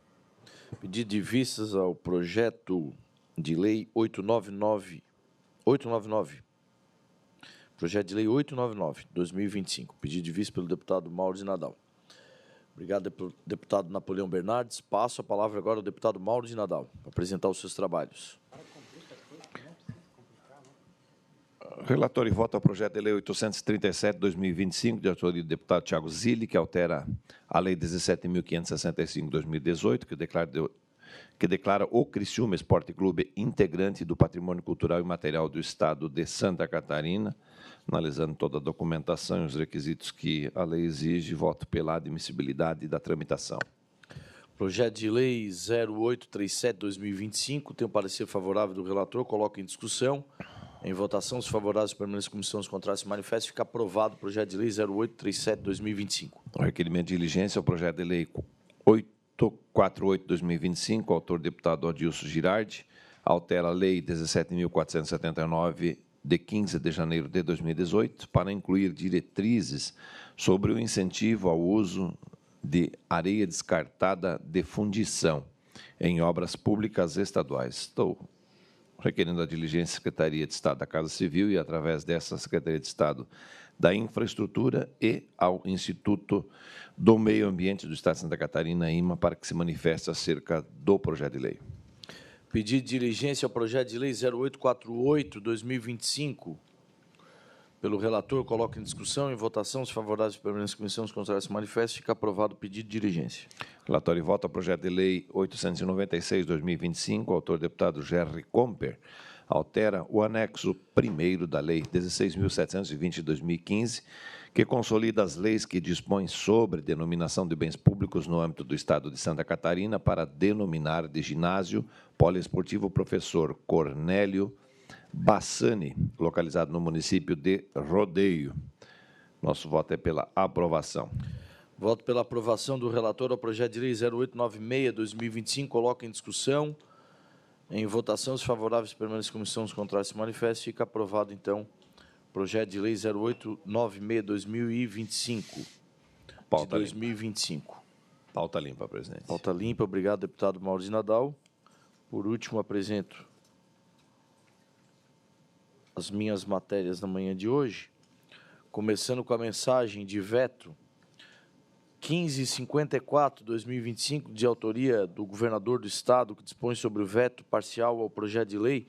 Pedido de vistas ao projeto de lei 899. Projeto de lei 899, 2025. Pedido de vista pelo deputado Mauro de Nadal. Obrigado, deputado Napoleão Bernardes. Passo a palavra agora ao deputado Mauro de Nadal, para apresentar os seus trabalhos. Relator e voto ao projeto de lei 837/2025, de autoria do deputado Thiago Zilli, que altera a lei 17.565/2018, que declara o Criciúma Esporte Clube integrante do patrimônio cultural e material do Estado de Santa Catarina. Analisando toda a documentação e os requisitos que a lei exige, voto pela admissibilidade da tramitação. Projeto de lei 0837/2025, tem um parecer favorável do relator, coloco em discussão. Em votação, os favoráveis permanecem na comissão, os contrários se manifestam. Fica aprovado o projeto de lei 0837/2025. O requerimento de diligência é o projeto de lei 848/2025, autor deputado Adilson Girardi, altera a lei 17.479, de 15 de janeiro de 2018, para incluir diretrizes sobre o incentivo ao uso de areia descartada de fundição em obras públicas estaduais. Estou requerendo a diligência da Secretaria de Estado da Casa Civil e, através dessa Secretaria de Estado da Infraestrutura e ao Instituto do Meio Ambiente do Estado de Santa Catarina, IMA, para que se manifeste acerca do projeto de lei. Pedido de diligência ao projeto de lei 0848/2025. Pelo relator, coloco em discussão, em votação, os favoráveis permanecem em comissão, os contrários se manifestam. Fica aprovado o pedido de diligência. Relatório e voto ao projeto de lei 896/2025, autor deputado Gerry Comper, altera o anexo 1º da Lei 16.720 de 2015, que consolida as leis que dispõem sobre denominação de bens públicos no âmbito do Estado de Santa Catarina para denominar de ginásio poliesportivo professor Cornélio Bassani, localizado no município de Rodeio. Nosso voto é pela aprovação. Voto pela aprovação do relator ao projeto de lei 0896/2025. Coloco em discussão. Em votação, os favoráveis permanecem em comissão, os contrários se manifestam. Fica aprovado, então, o projeto de lei 0896/2025. Pauta de 2025. Limpa. Pauta limpa, presidente. Pauta limpa. Obrigado, deputado Maurício Nadal. Por último, apresento as minhas matérias na manhã de hoje, começando com a mensagem de veto 1554/2025, de autoria do governador do Estado, que dispõe sobre o veto parcial ao projeto de lei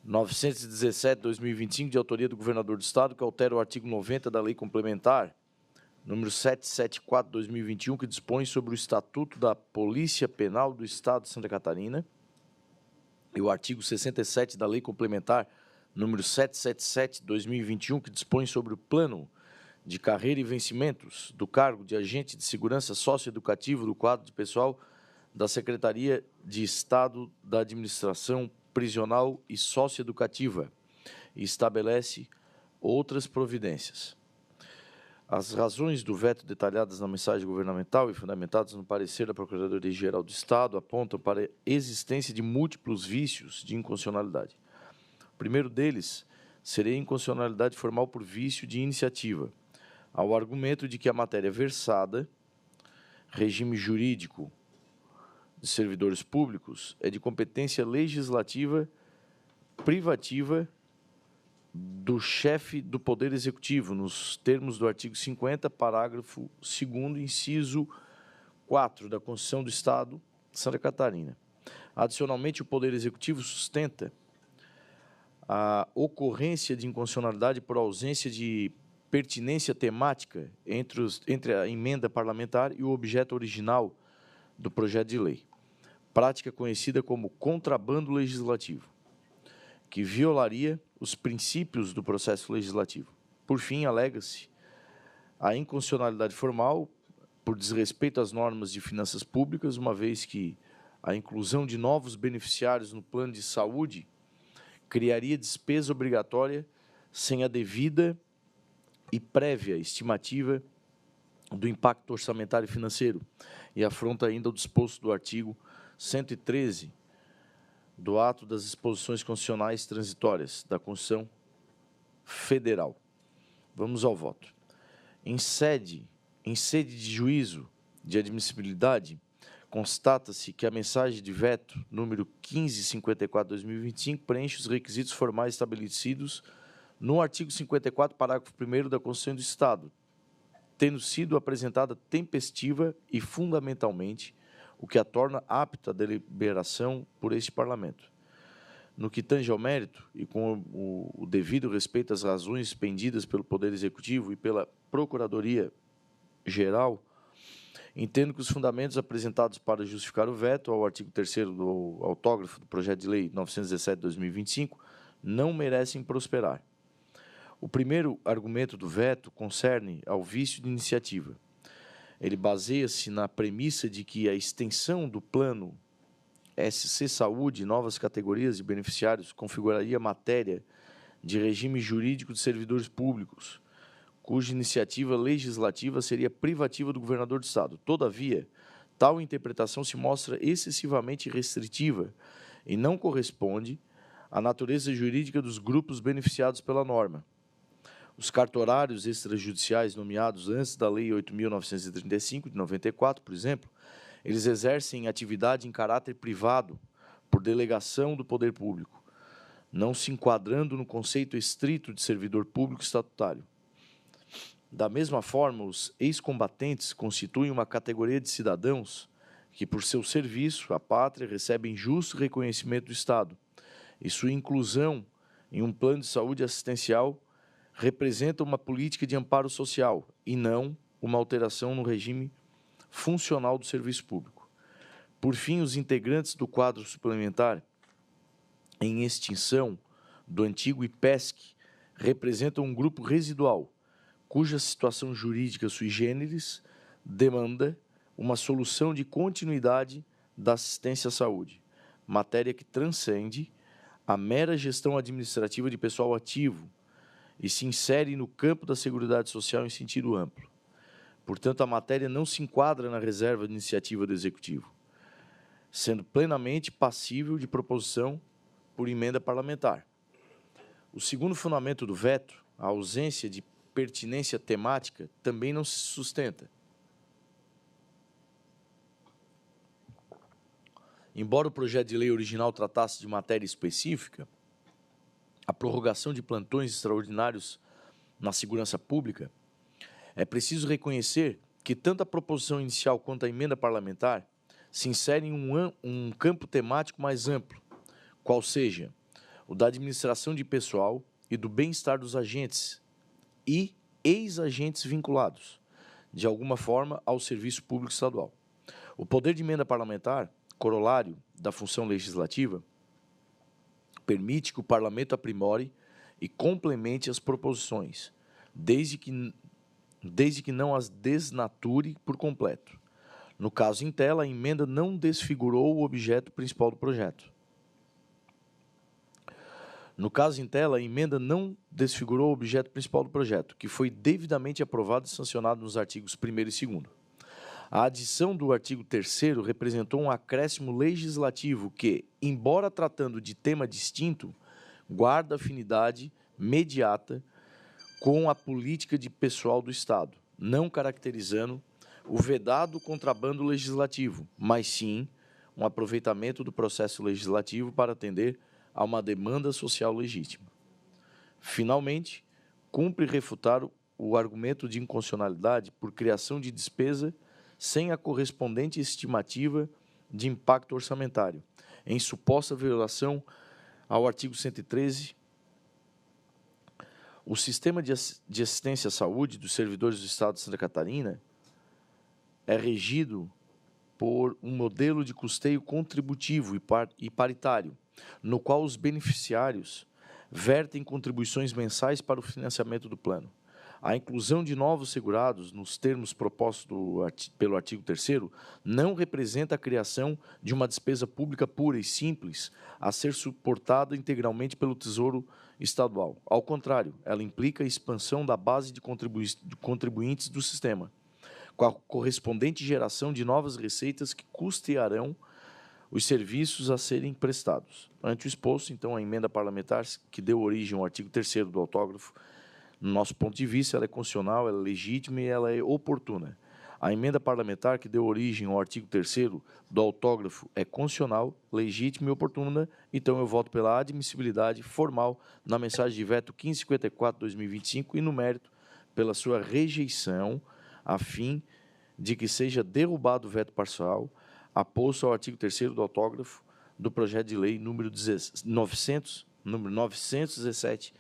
917/2025, de autoria do governador do Estado, que altera o artigo 90 da Lei Complementar número 774/2021, que dispõe sobre o Estatuto da Polícia Penal do Estado de Santa Catarina, e o artigo 67 da Lei Complementar número 777/2021, que dispõe sobre o plano de carreira e vencimentos do cargo de agente de segurança socioeducativo do quadro de pessoal da Secretaria de Estado da Administração Prisional e Socioeducativa e estabelece outras providências. As razões do veto detalhadas na mensagem governamental e fundamentadas no parecer da Procuradoria-Geral do Estado apontam para a existência de múltiplos vícios de inconstitucionalidade. O primeiro deles seria a inconstitucionalidade formal por vício de iniciativa, ao argumento de que a matéria versada, regime jurídico de servidores públicos, é de competência legislativa privativa do chefe do Poder Executivo, nos termos do artigo 50, parágrafo 2º, inciso 4 da Constituição do Estado de Santa Catarina. Adicionalmente, o Poder Executivo sustenta a ocorrência de inconstitucionalidade por ausência de pertinência temática entre a emenda parlamentar e o objeto original do projeto de lei, prática conhecida como contrabando legislativo, que violaria os princípios do processo legislativo. Por fim, alega-se a inconstitucionalidade formal por desrespeito às normas de finanças públicas, uma vez que a inclusão de novos beneficiários no plano de saúde criaria despesa obrigatória sem a devida e prévia estimativa do impacto orçamentário e financeiro, e afronta ainda o disposto do artigo 113 do ato das disposições constitucionais transitórias da Constituição Federal. Vamos ao voto. Em sede de juízo de admissibilidade, constata-se que a mensagem de veto número 1554/2025 preenche os requisitos formais estabelecidos no artigo 54, parágrafo 1º da Constituição do Estado, tendo sido apresentada tempestiva e fundamentalmente, o que a torna apta à deliberação por este Parlamento. No que tange ao mérito, e com o devido respeito às razões expendidas pelo Poder Executivo e pela Procuradoria-Geral, entendo que os fundamentos apresentados para justificar o veto ao artigo 3º do autógrafo do projeto de lei 917/2025 não merecem prosperar. O primeiro argumento do veto concerne ao vício de iniciativa. Ele baseia-se na premissa de que a extensão do plano SC Saúde, novas categorias de beneficiários, configuraria matéria de regime jurídico de servidores públicos, cuja iniciativa legislativa seria privativa do governador do Estado. Todavia, tal interpretação se mostra excessivamente restritiva e não corresponde à natureza jurídica dos grupos beneficiados pela norma. Os cartorários extrajudiciais nomeados antes da Lei 8.935, de 94, por exemplo, eles exercem atividade em caráter privado por delegação do poder público. não se enquadrando no conceito estrito de servidor público estatutário. Da mesma forma, os ex-combatentes constituem uma categoria de cidadãos que, por seu serviço à pátria, recebem justo reconhecimento do Estado, e sua inclusão em um plano de saúde assistencial representa uma política de amparo social e não uma alteração no regime funcional do serviço público. Por fim, os integrantes do quadro suplementar em extinção do antigo IPESC representam um grupo residual, cuja situação jurídica sui generis demanda uma solução de continuidade da assistência à saúde, matéria que transcende a mera gestão administrativa de pessoal ativo e se insere no campo da Seguridade Social em sentido amplo. Portanto, a matéria não se enquadra na reserva de iniciativa do Executivo, sendo plenamente passível de proposição por emenda parlamentar. O segundo fundamento do veto, a ausência de pertinência temática, também não se sustenta. Embora o projeto de lei original tratasse de matéria específica, a prorrogação de plantões extraordinários na segurança pública, é preciso reconhecer que tanto a proposição inicial quanto a emenda parlamentar se inserem em um campo temático mais amplo, qual seja o da administração de pessoal e do bem-estar dos agentes e ex-agentes vinculados, de alguma forma, ao serviço público estadual. O poder de emenda parlamentar, corolário da função legislativa, permite que o Parlamento aprimore e complemente as proposições, desde que não as desnature por completo. No caso em tela, a emenda não desfigurou o objeto principal do projeto. No caso em tela, a emenda não desfigurou o objeto principal do projeto, que foi devidamente aprovado e sancionado nos artigos 1º e 2º. A adição do artigo 3º representou um acréscimo legislativo que, embora tratando de tema distinto, guarda afinidade imediata com a política de pessoal do Estado, não caracterizando o vedado contrabando legislativo, mas sim um aproveitamento do processo legislativo para atender a uma demanda social legítima. Finalmente, cumpre refutar o argumento de inconstitucionalidade por criação de despesa sem a correspondente estimativa de impacto orçamentário, em suposta violação ao artigo 113. O sistema de assistência à saúde dos servidores do Estado de Santa Catarina é regido por um modelo de custeio contributivo e paritário, no qual os beneficiários vertem contribuições mensais para o financiamento do plano. A inclusão de novos segurados, nos termos propostos pelo artigo 3º, não representa a criação de uma despesa pública pura e simples a ser suportada integralmente pelo Tesouro Estadual. Ao contrário, ela implica a expansão da base de contribuintes do sistema, com a correspondente geração de novas receitas que custearão os serviços a serem prestados. Ante o exposto, então, a emenda parlamentar que deu origem ao artigo 3º do autógrafo, no nosso ponto de vista, ela é constitucional, ela é legítima e ela é oportuna. A emenda parlamentar que deu origem ao artigo 3º do autógrafo é constitucional, legítima e oportuna, então eu voto pela admissibilidade formal na mensagem de veto 1554/2025 e no mérito pela sua rejeição, a fim de que seja derrubado o veto parcial aposto ao artigo 3º do autógrafo do projeto de lei número 917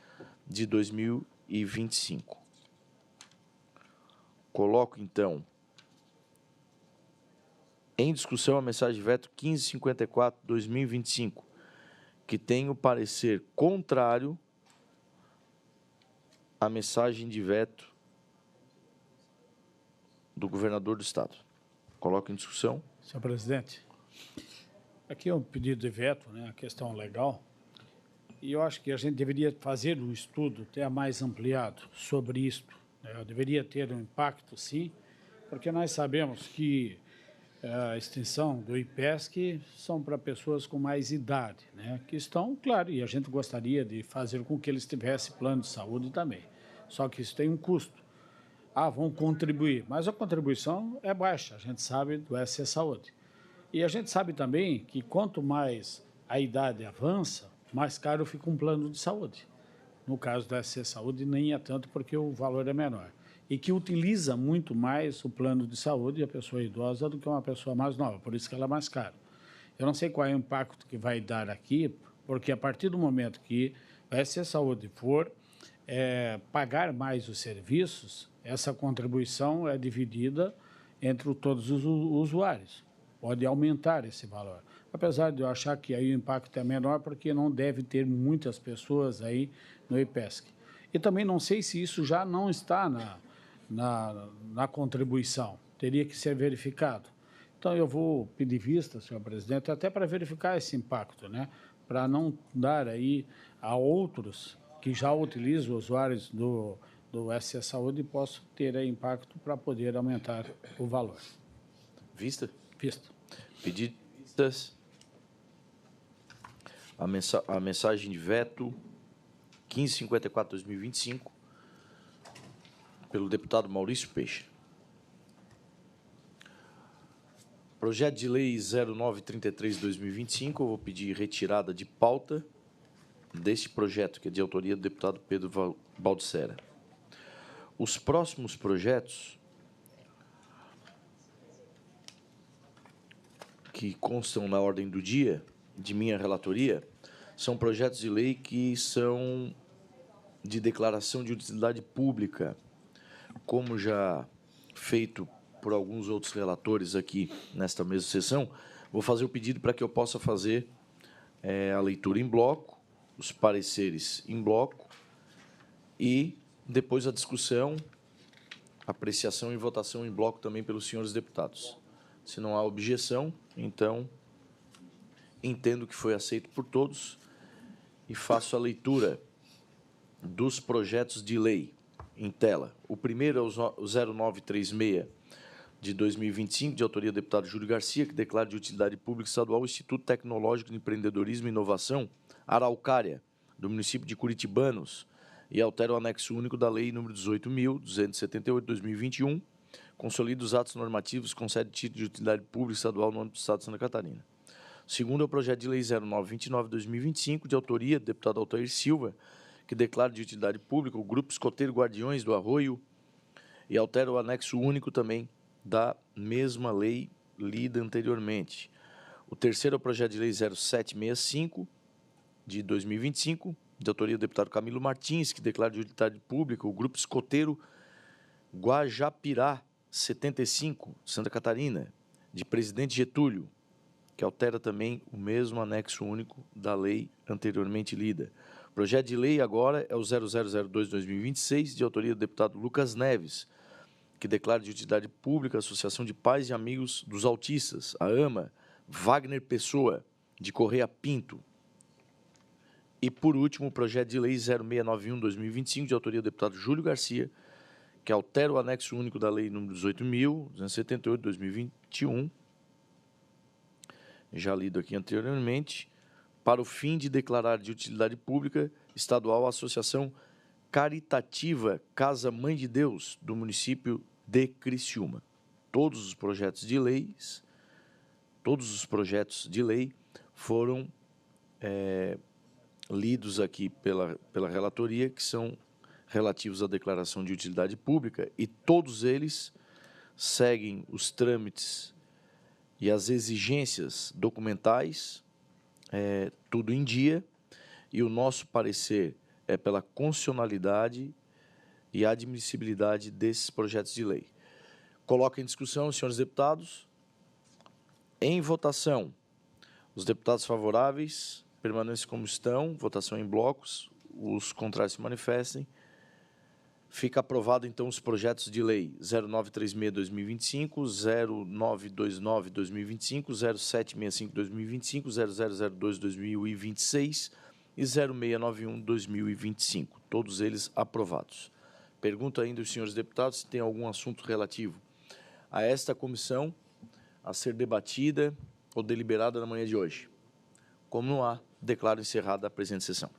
de 2025. Coloco, então, em discussão a mensagem de veto 1554/2025, que tem o parecer contrário à mensagem de veto do governador do Estado. Coloco em discussão. Senhor presidente, aqui é um pedido de veto, né, a questão legal, e eu acho que a gente deveria fazer um estudo até mais ampliado sobre isto. Deveria ter um impacto, sim, porque nós sabemos que a extinção do IPESC são para pessoas com mais idade, né, que estão, claro, e a gente gostaria de fazer com que eles tivessem plano de saúde também, só que isso tem um custo. Vão contribuir, mas a contribuição é baixa, a gente sabe do SC Saúde. E a gente sabe também que quanto mais a idade avança, mais caro fica um plano de saúde. No caso da SC Saúde, nem é tanto porque o valor é menor. E que utiliza muito mais o plano de saúde a pessoa idosa do que uma pessoa mais nova, por isso que ela é mais cara. Eu não sei qual é o impacto que vai dar aqui, porque a partir do momento que a SC Saúde for pagar mais os serviços, essa contribuição é dividida entre todos os usuários. Pode aumentar esse valor. Apesar de eu achar que aí o impacto é menor, porque não deve ter muitas pessoas aí no IPESC. E também não sei se isso já não está na contribuição. Teria que ser verificado. Então, eu vou pedir vista, senhor presidente, até para verificar esse impacto, né? Para não dar aí a outros que já utilizam usuários do SC Saúde e possam ter aí impacto para poder aumentar o valor. Vista? Vista. Pedir vistas. A mensagem de veto 1554/2025 pelo deputado Maurício Peixe. Projeto de lei 0933/2025, eu vou pedir retirada de pauta deste projeto, que é de autoria do deputado Pedro Baldissera. Os próximos projetos que constam na ordem do dia de minha relatoria são projetos de lei que são de declaração de utilidade pública, como já feito por alguns outros relatores aqui nesta mesma sessão. Vou fazer o pedido para que eu possa fazer a leitura em bloco, os pareceres em bloco e depois a discussão, apreciação e votação em bloco também pelos senhores deputados. Se não há objeção, então entendo que foi aceito por todos e faço a leitura dos projetos de lei em tela. O primeiro é o 0936 de 2025, de autoria do deputado Júlio Garcia, que declara de utilidade pública estadual o Instituto Tecnológico de Empreendedorismo e Inovação, Araucária, do município de Curitibanos, e altera o anexo único da Lei nº 18.278/2021, consolida os atos normativos, concede título de utilidade pública estadual no âmbito do Estado de Santa Catarina. O segundo é o projeto de lei 0929/2025, de autoria do deputado Altair Silva, que declara de utilidade pública o Grupo Escoteiro Guardiões do Arroio e altera o anexo único também da mesma lei lida anteriormente. O terceiro é o projeto de lei 0765, de 2025, de autoria do deputado Camilo Martins, que declara de utilidade pública o Grupo Escoteiro Guajapirá 75, de Santa Catarina, de Presidente Getúlio, que altera também o mesmo anexo único da lei anteriormente lida. O projeto de lei agora é o 0002/2026, de autoria do deputado Lucas Neves, que declara de utilidade pública a Associação de Pais e Amigos dos Autistas, a AMA, Wagner Pessoa, de Correia Pinto. E, por último, o projeto de lei 0691/2025, de autoria do deputado Júlio Garcia, que altera o anexo único da lei nº 18.278/2021, já lido aqui anteriormente, para o fim de declarar de utilidade pública estadual a Associação Caritativa Casa Mãe de Deus, do município de Criciúma. Todos os projetos de lei foram lidos aqui pela relatoria, que são relativos à declaração de utilidade pública, e todos eles seguem os trâmites e as exigências documentais, tudo em dia, e o nosso parecer é pela constitucionalidade e admissibilidade desses projetos de lei. Coloco em discussão, senhores deputados. Em votação, os deputados favoráveis permanecem como estão, votação em blocos, os contrários se manifestem. Fica aprovado, então, os projetos de lei 0936/2025, 0929/2025, 0765/2025, 0002/2026 e 0691/2025. Todos eles aprovados. Pergunto ainda aos senhores deputados se tem algum assunto relativo a esta comissão a ser debatida ou deliberada na manhã de hoje. Como não há, declaro encerrada a presente sessão.